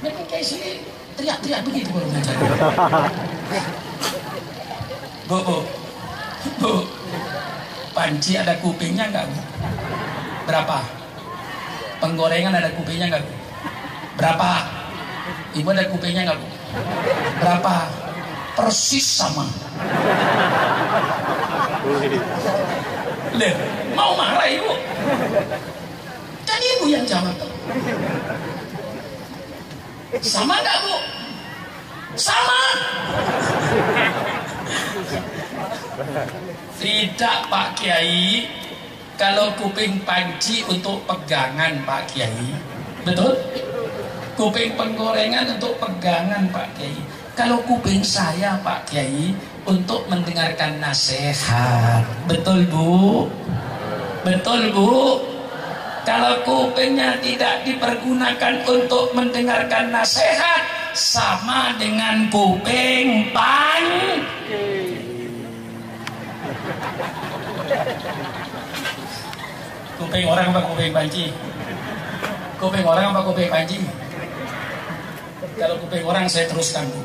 Memang kiai sini teriak-teriak begitu kalau ngajar. Bu, panci ada kupingnya nggak, Bu? Berapa? Penggorengan ada kupingnya nggak, Bu? Berapa? Ibu ada kupingnya nggak, Bu? Berapa? Persis sama. Lihat, mau marah ibu? Kan ibu yang jawab. Sama nggak, Bu? Sama. Tidak, Pak Kiai. Kalau kuping panci untuk pegangan, Pak Kiai. Betul? Kuping penggorengan untuk pegangan, Pak Kiai. Kalau kuping saya, Pak Kiai, untuk mendengarkan nasihat. Betul, Bu? Betul, Bu? Kalau kupingnya tidak dipergunakan untuk mendengarkan nasihat, sama dengan kuping kuping orang apa kuping panci? Kuping orang apa kuping panci? Kalau kuping orang saya teruskan, Bu.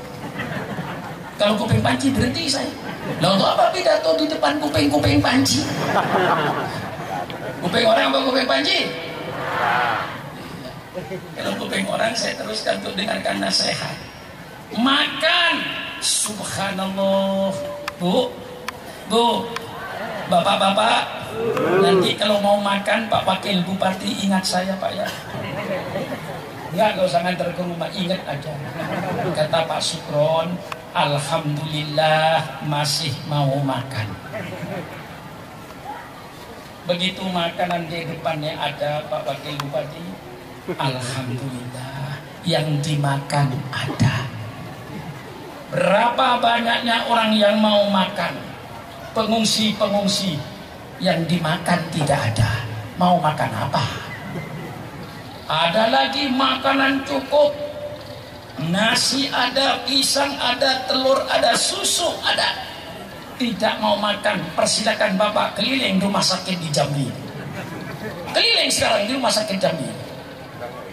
Kalau kuping panci berhenti saya. Lah untuk apa pidato di depan kuping panci? Kuping orang apa kuping panci? Kalau kuping orang saya teruskan untuk dengarkan nasihat. Makan, subhanallah, Bu, bapak-bapak, nanti kalau mau makan Pak Wakil Bupati ingat saya, Pak, ya. Enggak usah nganter ke rumah, ingat aja. Kata Pak Sukron, alhamdulillah masih mau makan. Begitu makanan di depannya ada Pak Wakil Bupati, alhamdulillah yang dimakan ada. Berapa banyaknya orang yang mau makan? Pengungsi-pengungsi yang dimakan tidak ada. Mau makan apa? Ada lagi makanan cukup. Nasi ada, pisang ada, telur ada, susu ada. Tidak mau makan, persilakan Bapak keliling rumah sakit di Jambi. Keliling sekarang di rumah sakit Jambi.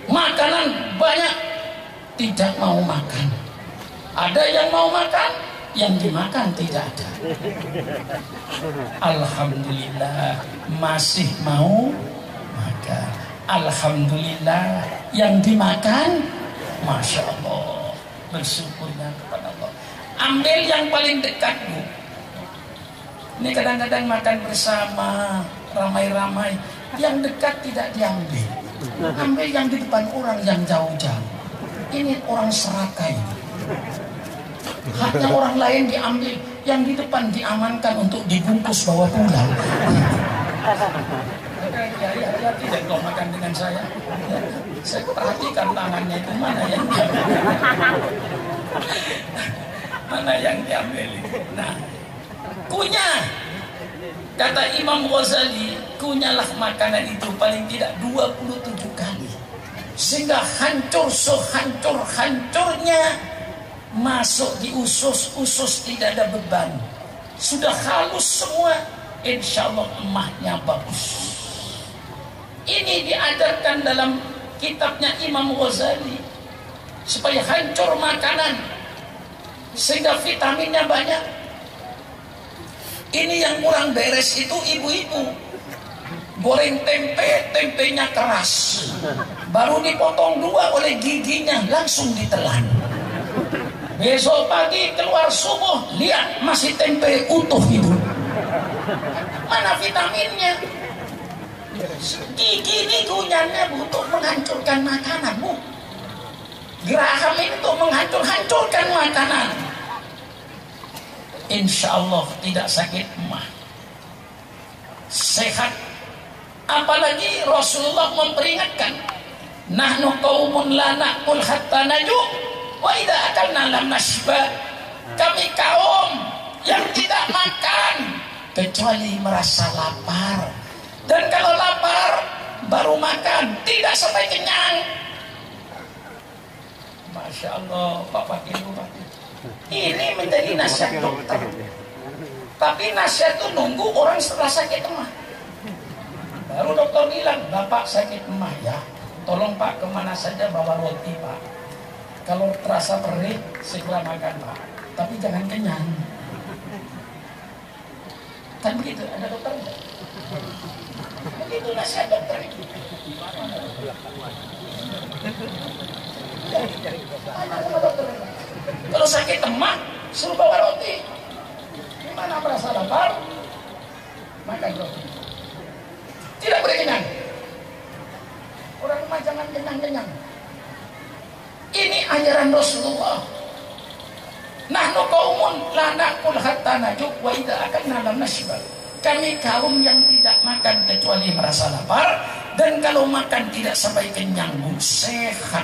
Makanan banyak, tidak mau makan. Ada yang mau makan, yang dimakan tidak ada. Alhamdulillah masih mau makan. Alhamdulillah yang dimakan, Masya Allah, bersyukurnya kepada Allah. Ambil yang paling dekat, Bu. Ini kadang-kadang makan bersama, ramai-ramai. Yang dekat tidak diambil. Ambil yang di depan orang yang jauh-jauh. Ini orang serakah ini. Haknya orang lain diambil, yang di depan diamankan untuk dibungkus bawa pulang. Kiai hati-hati deh kalau makan dengan saya. Saya perhatikan tangannya itu mana yang diambil. Nah, kunyah. Kata Imam Ghazali, kunyalah makanan itu paling tidak 27 kali. Sehingga hancur sehancur-hancurnya masuk di usus tidak ada beban. Sudah halus semua, insya Allah emahnya bagus. Ini diajarkan dalam kitabnya Imam Ghazali supaya hancur makanan sehingga vitaminnya banyak. Ini yang kurang beres itu ibu-ibu goreng tempenya keras, baru dipotong dua oleh giginya langsung ditelan. Besok pagi keluar subuh lihat masih tempe utuh ibu. Mana vitaminnya? Gigi ini gunanya untuk menghancurkan makanan, Bu. Geraham ini untuk menghancurkan makanan. Insya Allah tidak sakit emah, sehat. Apalagi Rasulullah memperingatkan, nahnu qaumun la na'kul hatta naju wa idza akalna lam nashba. Kami kaum yang tidak makan kecuali merasa lapar. Dan kalau lapar baru makan, tidak sampai kenyang. Masya Allah, Pak Wakil Bupati. Ini menjadi nasihat dokter. Tapi nasihat itu nunggu orang setelah sakit emah. Baru dokter bilang, Bapak sakit emah ya. Tolong Pak kemana saja bawa roti Pak. Kalau terasa perih segera makan Pak. Tapi jangan kenyang. Kan begitu, ada dokter enggak? Begitu nasihat dokter itu. Kalau sakit emah suruh bawa roti. Gimana merasa lapar? Makan roti. Tidak boleh kenyang. Orang emah jangan kenyang-kenyang. Ini ajaran Rasulullah. Nahnu qaumun la na'kul hatta najuk wa idza akalna lam nashba. Kami kaum yang tidak makan kecuali merasa lapar, dan kalau makan tidak sampai kenyang, Bu, sehat.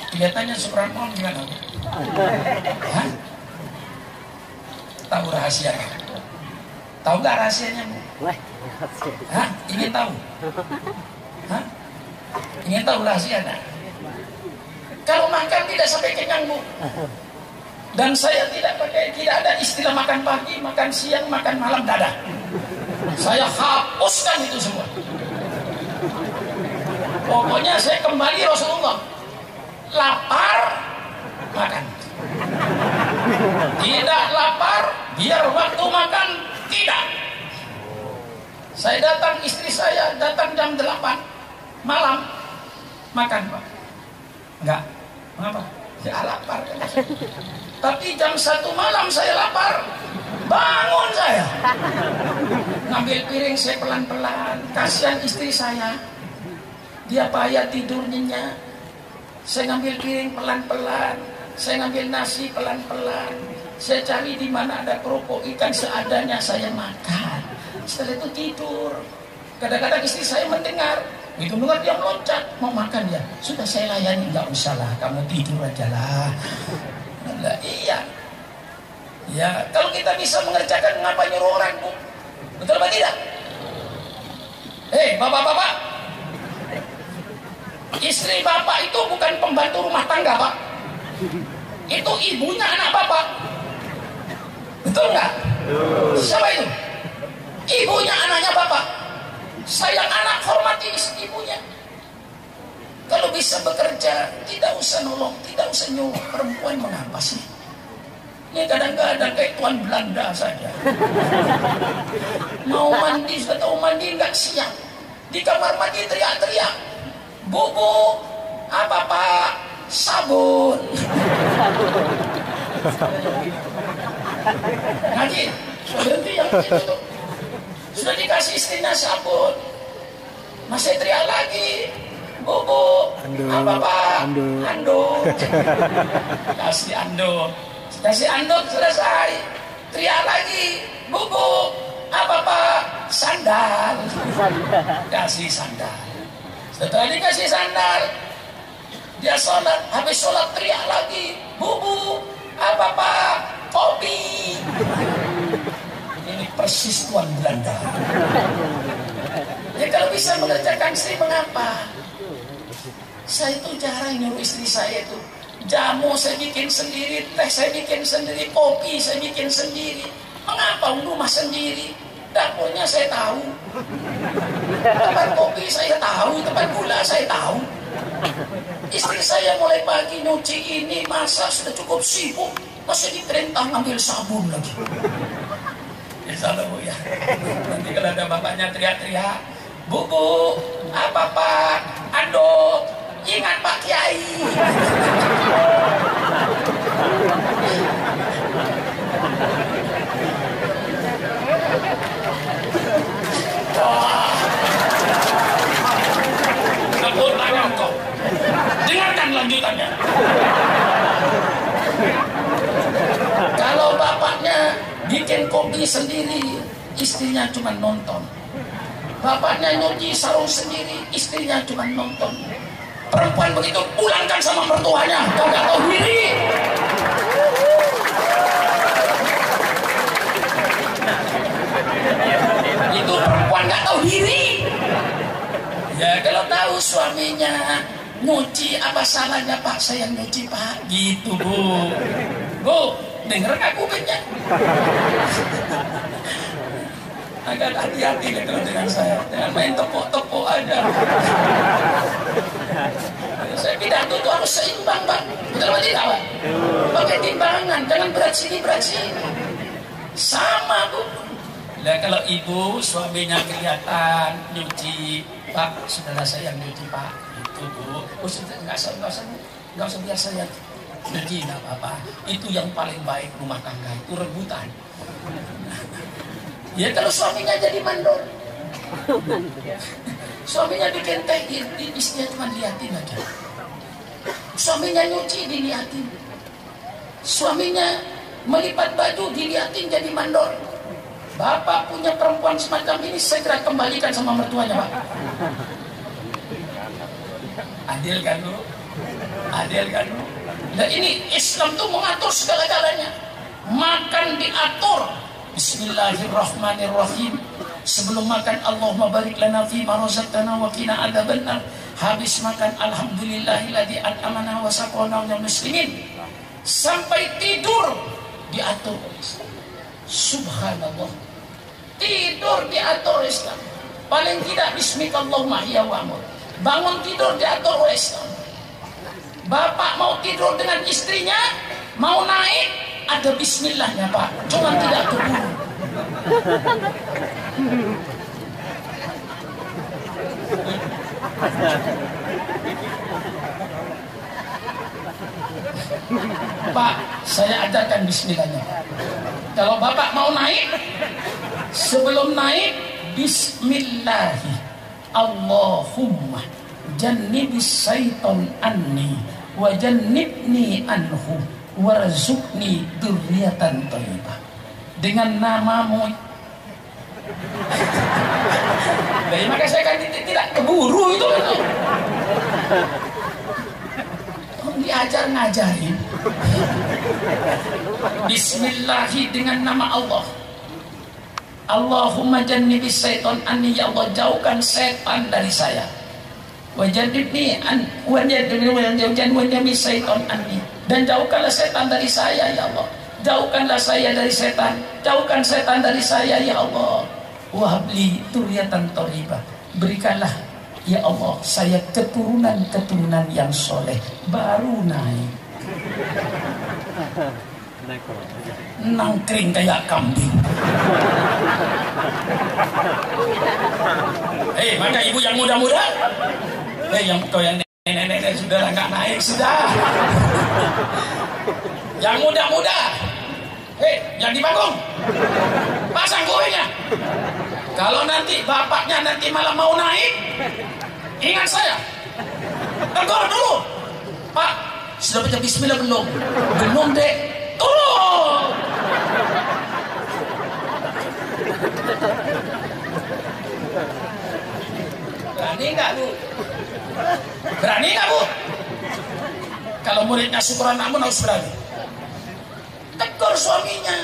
Kelihatannya Supratman gimana? Hah? Tahu rahasianya? Tahu nggak rahasianya, Bu? Hah? Ingin tahu? Hah? Ingin tahu rahasianya? Kalau makan tidak sampai kenyang, Bu. Dan saya tidak ada istilah makan pagi, makan siang, makan malam, tidak ada. Saya hapuskan itu semua. Pokoknya saya kembali Rasulullah. Lapar, makan. Tidak lapar, biar waktu makan, tidak. Saya datang, istri saya datang jam 8 malam, makan Pak. Enggak, mengapa? Saya lapar. Tapi jam 1 malam saya lapar, bangun saya, ngambil piring saya pelan-pelan. Kasihan istri saya, dia payah tidur nyenyak. Saya ngambil piring pelan-pelan, saya ngambil nasi pelan-pelan, saya cari di mana ada kerupuk ikan seadanya saya makan. Setelah itu tidur. Kadang-kadang istri saya mendengar, itu dengar dia meloncat mau makan ya. Sudah saya layani, nggak usah lah, kamu tidur aja lah. Nah, iya. Ya, kalau kita bisa mengerjakan, ngapa nyuruh orang, Bu? Betul apa tidak? Bapak-bapak, istri Bapak itu bukan pembantu rumah tangga, Pak. Itu ibunya anak Bapak. Betul nggak? Siapa itu? Ibunya anaknya Bapak. Sayang anak, hormati ibunya. Kalau bisa bekerja, tidak usah nolong, tidak usah nyuruh. Perempuan mengapa sih? Ini kadang-kadang kayak tuan Belanda saja. Mau mandi, sudah tahu mandi nggak siap. Di kamar mandi teriak-teriak, Bu, apa Pak? Sabun. Ngaji, sudah berhenti yang itu. Sudah dikasih istrinya sabun, masih teriak lagi, Bu, Ando, apa Pak? ando. Ando. Kasih ando. Kasih ando selesai. Teriak lagi. Bu, apa Pak? Sandal. Kasih sandal. Setelah dikasih sandal, dia sholat. Habis sholat teriak lagi. Bu, apa Pak? Kopi. Ini persis tuan Belanda. Ya kalau bisa mengerjakan istri, mengapa? Saya itu jarang nyuruh istri saya itu. Jamu saya bikin sendiri, teh saya bikin sendiri, kopi saya bikin sendiri. Mengapa rumah sendiri? Dapurnya saya tahu. Tempat kopi saya tahu, tempat gula saya tahu. Istri saya mulai pagi nyuci ini, masak sudah cukup sibuk. Masih diperintah ngambil sabun lagi. Insya Allah Bu ya. Nanti kalau ada bapaknya teriak-teriak, Bu, apa Pak? Ando, ingat Pak Kiai. Tepuk tangan kok. Dengarkan lanjutannya. Kalau bapaknya bikin kopi sendiri, istrinya cuma nonton. Bapaknya nyuci sarung sendiri, istrinya cuma nonton. Perempuan begitu pulangkan sama mertuanya, kagak tahu diri. Itu perempuan gak tahu diri. Ya kalau tahu suaminya nyuci, apa salahnya Pak saya nyuci Pak? Gitu Bu. Bu, denger aku banyak. Agak hati-hati deh kalau dengan saya. Jangan main tepuk-tepuk aja. Saya pidato itu harus seimbang Pak. Betul atau tidak Pak? Pakai timbangan, jangan berat sini berat sini. Sama Bu. Nah kalau ibu suaminya kelihatan nyuci, Pak saudara saya yang nyuci Pak. Itu Bu. Oh sudah nggak usah biar saya nyuci, nggak apa-apa. Itu yang paling baik rumah tangga itu rebutan. Ya kalau suaminya jadi mandor, suaminya bikin teh, istrinya cuma liatin aja. Suaminya nyuci diliatin, suaminya melipat baju diliatin jadi mandor. Bapak punya perempuan semacam ini, segera kembalikan sama mertuanya Pak. Adil kan lu? Adil kan lu? Nah ini Islam tuh mengatur segala-galanya. Makan diatur. Bismillahirrahmanirrahim. Sebelum makan Allahumma barik lana fi ma razaqtana wa qina adzabannar. Habis makan alhamdulillahilladzi at'amana wa saqana minal muslimin. Sampai tidur diatur. Subhanallah. Tidur diatur Islam. Paling tidak bismikallahumma ya wa amur. Bangun tidur diatur oleh Islam. Bapak mau tidur dengan istrinya, mau naik ada bismillahnya Pak, cuma tidak keburu. Pak, saya ajarkan bismillahnya. Kalau Bapak mau naik, sebelum naik bismillahi Allahumma jannibis syaiton anni wa jannibni anhu warzuqni dzurriatan thayyibah. Dengan namamu. Jadi maka saya kan tidak keburu itu. Diajar ngajarin. Bismillahi dengan nama Allah. Allahumma jannibis syaiton anni, ya Allah jauhkan setan dari saya. Wajadibni an wajadibni syaiton anni, dan jauhkanlah setan dari saya ya Allah. Jauhkanlah saya dari setan, jauhkan setan dari saya ya Allah. Wahabli dzurriatan thayyibah, berikanlah ya Allah saya keturunan yang soleh. Baru naik nangkring kayak kambing. Maka ibu yang muda-muda, yang kau yang nenek-nenek sudah nggak naik sudah. Yang muda-muda, yang di panggung, pasang kuenya. Kalau nanti bapaknya nanti malah mau naik, ingat saya. Tegur dulu. Pak, sudah baca bismillah belum? Belum, Dek. Turun. Berani nggak, Bu? Berani nggak, Bu? Kalau muridnya syukuran namun harus berani. Tegur suaminya.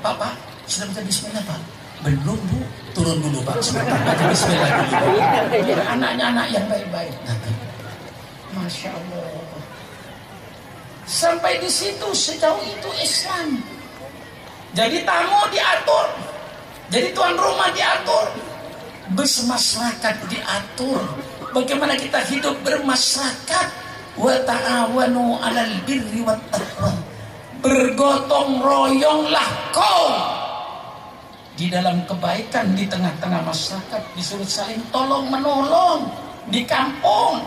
Papa, sudah baca bismillah, Pak? Belum, Bu. Turun dulu, Pak. Sebentar baca bismillah dulu. Biar anaknya anak yang baik-baik. Masya Allah. Sampai di situ sejauh itu Islam. Jadi tamu diatur. Jadi tuan rumah diatur. Bermasyarakat diatur. Bagaimana kita hidup bermasyarakat. Wa ta'awanu 'alal birri wat taqwa. Bergotong royonglah kau di dalam kebaikan di tengah-tengah masyarakat, disuruh saling tolong menolong di kampung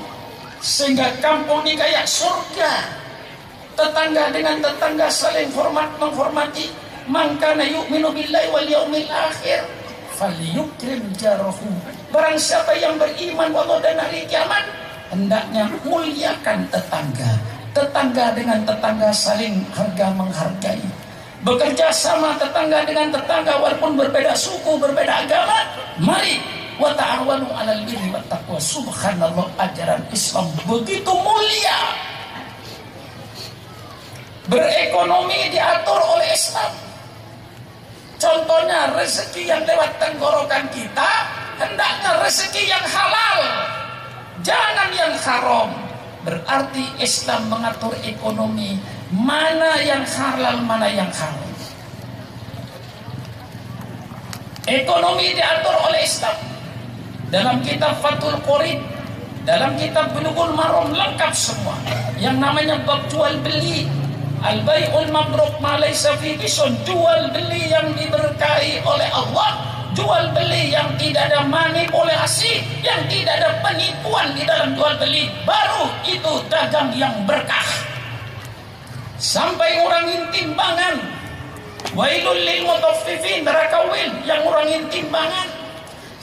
sehingga kampung ini kayak surga. Tetangga dengan tetangga saling hormat menghormati. Man kana yu'minu billahi wal yaumil akhir falyukrim jarahu. Barang siapa yang beriman Allah dan hari kiamat, hendaknya muliakan tetangga. Tetangga dengan tetangga saling harga menghargai. Bekerja sama tetangga dengan tetangga walaupun berbeda suku, berbeda agama. Mari wa ta'awanu 'alal birri wat taqwa. Subhanallah, ajaran Islam begitu mulia. Berekonomi diatur oleh Islam. Contohnya rezeki yang lewat tenggorokan kita, hendaknya rezeki yang halal, jangan yang haram. Berarti Islam mengatur ekonomi, mana yang halal, mana yang haram. Ekonomi diatur oleh Islam. Dalam kitab Fathul Qorib, dalam kitab Bulughul Maram lengkap semua. Yang namanya bab jual beli. Al-bai'ul mabruk ma laysa fi bisun, jual beli yang diberkahi oleh Allah, jual beli yang tidak ada manipulasi, yang tidak ada penipuan di dalam jual beli, baru itu dagang yang berkah. Sampai ngurangin timbangan. Wailul lil mutaffifin, neraka wil yang ngurangin timbangan.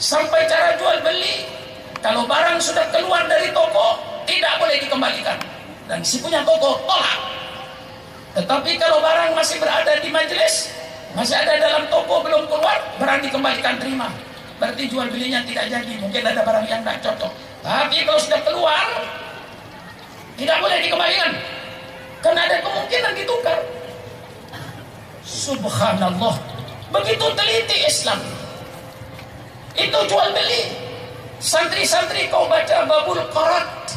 Sampai cara jual beli, kalau barang sudah keluar dari toko tidak boleh dikembalikan, dan si punya toko tolak. Tetapi kalau barang masih berada di majelis, masih ada dalam toko belum keluar, barang dikembalikan terima. Berarti jual belinya tidak jadi, mungkin ada barang yang tidak cocok. Tapi kalau sudah keluar, tidak boleh dikembalikan, karena ada kemungkinan ditukar. Subhanallah, begitu teliti Islam. Itu jual beli. Santri-santri kau baca babul qarat,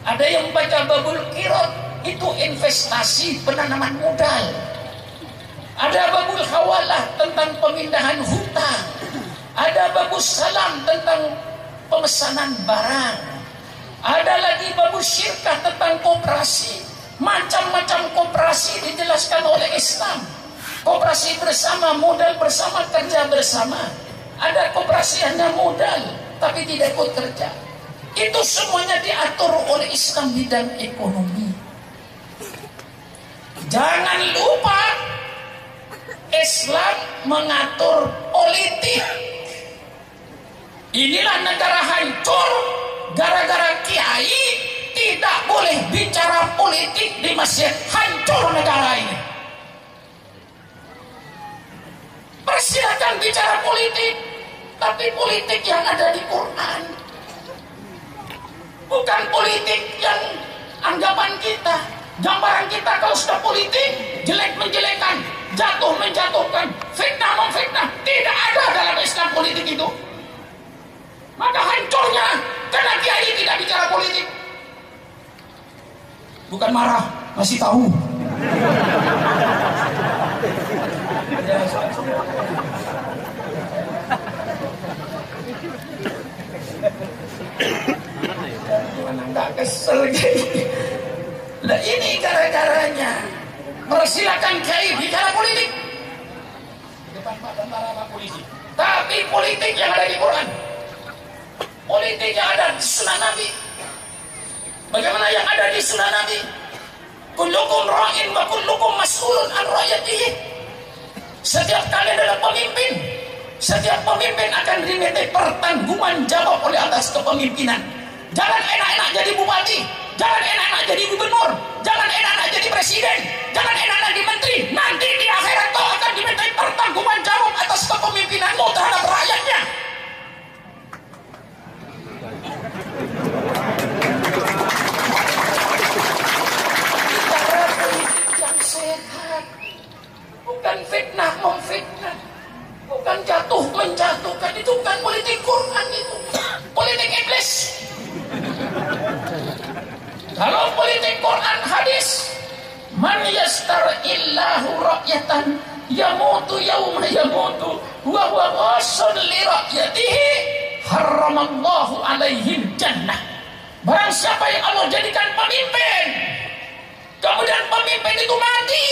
ada yang baca babul qirat. Itu investasi penanaman modal. Ada babul hawalah tentang pemindahan hutang. Ada babus salam tentang pemesanan barang. Ada lagi babus syirkah tentang koperasi. Macam-macam koperasi dijelaskan oleh Islam. Koperasi bersama, modal bersama, kerja bersama. Ada koperasi hanya modal tapi tidak ikut kerja. Itu semuanya diatur oleh Islam bidang ekonomi. Jangan lupa Islam mengatur politik. Inilah negara hancur gara-gara kiai tidak boleh bicara politik di masjid. Hancur negara ini. Persilakan bicara politik, tapi politik yang ada di Quran, bukan politik yang anggapan kita. Gambaran kita kalau sudah politik, jelek menjelekan, jatuh menjatuhkan, fitnah memfitnah, tidak ada dalam Islam politik itu. Maka hancurnya karena kiai tidak bicara politik. Bukan marah, masih tahu. Nggak kesel gitu. Nah ini gara-garanya. Persilakan kiai bicara politik depan Pak Tentara, Pak Polisi. Tapi politik yang ada di Quran, politik yang ada di Sunnah Nabi. Bagaimana yang ada di Sunnah Nabi? Kullukum ra'in wa kullukum mas'ulun an ra'yatihi. Setiap kalian adalah pemimpin. Setiap pemimpin akan dimintai pertanggungan jawab oleh atas kepemimpinan. Jangan enak-enak jadi bupati, jangan enak-enak jadi gubernur, jangan enak-enak jadi presiden, jangan enak-enak jadi menteri. Nanti di akhirat kau akan dimintai pertanggungan jawab atas kepemimpinanmu terhadap rakyatnya. Cara politik yang sehat, bukan fitnah memfitnah, bukan jatuh menjatuhkan. Itu bukan politik Quran, itu politik iblis. Kalau politik Quran hadis, man yastar'illahu ra'yatan yamutu yawma yamutu wa huwa ghasun li ra'yatihi haramallahu alaihim jannah. Barang siapa yang Allah jadikan pemimpin, kemudian pemimpin itu mati,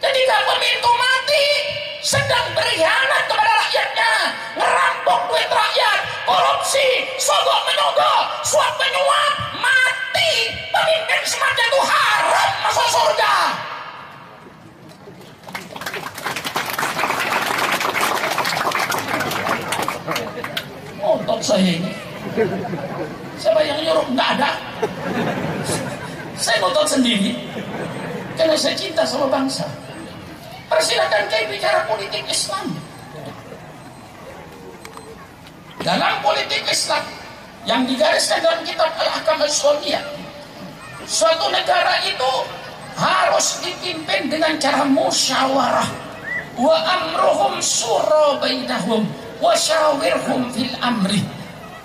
ketika pemimpin itu mati sedang berkhianat kepada rakyatnya, ngerampok duit rakyat, korupsi, sogok menyogok, suap menyuap, mati, pemimpin semacam itu haram masuk surga. Otot saya ini, siapa yang nyuruh? Nggak ada. Saya ngotot sendiri karena saya cinta sama bangsa. Persilakan saya bicara politik Islam. Dalam politik Islam yang digariskan dalam kitab Al-Ahkam As-Sunniyah, suatu negara itu harus dipimpin dengan cara musyawarah. Wa amruhum syura bainahum wa syawirhum fil amri.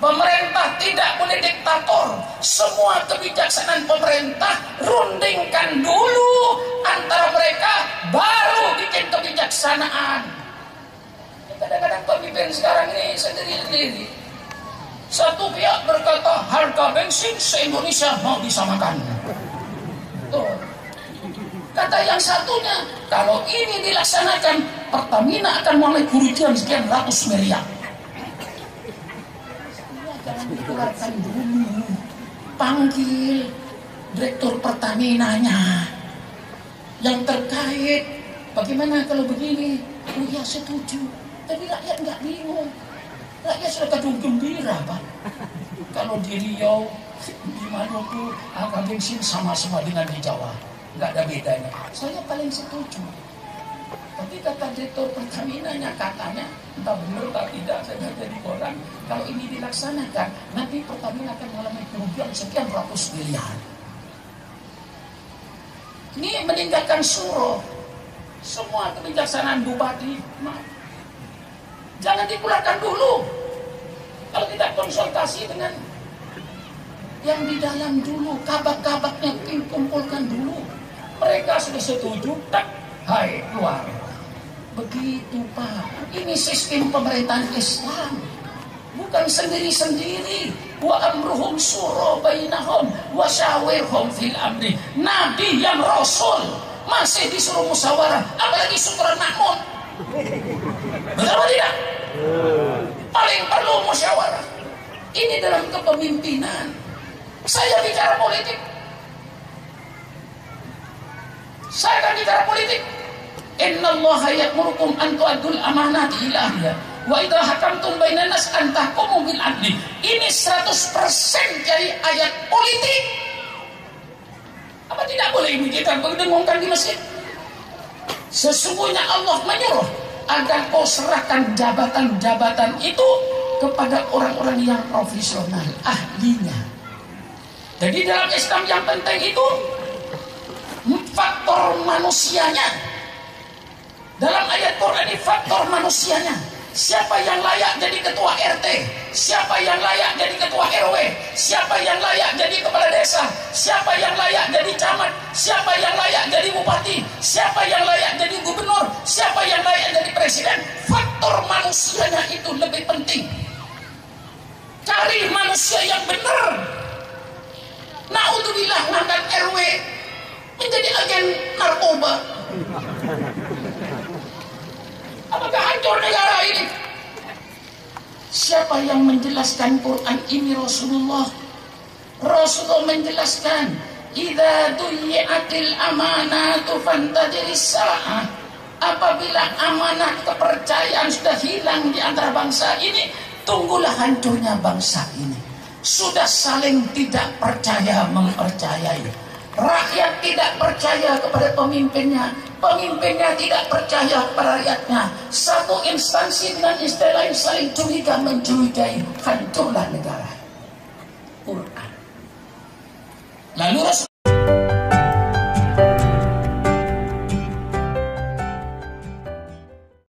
Pemerintah tidak boleh diktator. Semua kebijaksanaan pemerintah rundingkan dulu antara mereka, baru bikin kebijaksanaan. Kadang-kadang pemimpin sekarang ini sendiri-sendiri. Satu pihak berkata harga bensin se-Indonesia mau disamakan. Tuh. Kata yang satunya, kalau ini dilaksanakan, Pertamina akan mulai kerugian sekian ratus miliar. Jangan dikeluarkan dulu. Panggil direktur Pertaminanya yang terkait. Bagaimana kalau begini? Oh ya, setuju. Tapi rakyat nggak bingung. Rakyat sudah kadung gembira, Pak. Kalau di Riau, di Maluku, harga bensin sama-sama dengan di Jawa. Nggak ada bedanya. Saya paling setuju. Tapi kata direktur Pertaminanya, katanya entah benar tak tidak, saya baca di koran, kalau ini dilaksanakan nanti Pertamina akan mengalami kerugian sekian ratus miliar. Ini meninggalkan suruh semua kebijaksanaan bupati. Jangan dikeluarkan dulu. Kalau kita konsultasi dengan yang di dalam dulu, kabak-kabaknya kumpulkan dulu. Mereka sudah setuju, tak, hai keluar. Begitu, Pak. Ini sistem pemerintahan Islam, bukan sendiri-sendiri. Wa amruhum syura bainahum wa syawirhum fil amri. Nabi yang Rasul masih disuruh musyawarah, apalagi Sultan Mahmud. Betul atau tidak? Paling perlu musyawarah. Ini dalam kepemimpinan. Saya bicara politik. Saya akan bicara politik. Innallaha ya'murukum an tu'addul amanati ila ahliha wa idza hakamtum bainan nas an tahkumu bil adli. Ini 100% dari ayat politik. Apa tidak boleh ini kita dengungkan di masjid? Sesungguhnya Allah menyuruh agar kau serahkan jabatan-jabatan itu kepada orang-orang yang profesional, ahlinya. Jadi dalam Islam yang penting itu faktor manusianya. Dalam ayat Quran ini faktor manusianya. Siapa yang layak jadi ketua RT? Siapa yang layak jadi ketua RW? Siapa yang layak jadi kepala desa? Siapa yang layak jadi camat? Siapa yang layak jadi bupati? Siapa yang layak jadi gubernur? Siapa yang layak jadi presiden? Faktor manusianya itu lebih penting. Cari manusia yang benar. Naudzubillah ngangkat RW menjadi agen narkoba. Apakah hancur negara ini? Siapa yang menjelaskan Quran ini? Rasulullah. Rasulullah menjelaskan, idza duyi'atil amanatu fantadiris sa'ah. Apabila amanah kepercayaan sudah hilang di antara bangsa ini, tunggulah hancurnya bangsa ini. sudah saling tidak percaya mempercayai. Rakyat tidak percaya kepada pemimpinnya, pemimpinnya tidak percaya kepada rakyatnya. Satu instansi dengan istilah lain saling curiga mencurigai. Hancurlah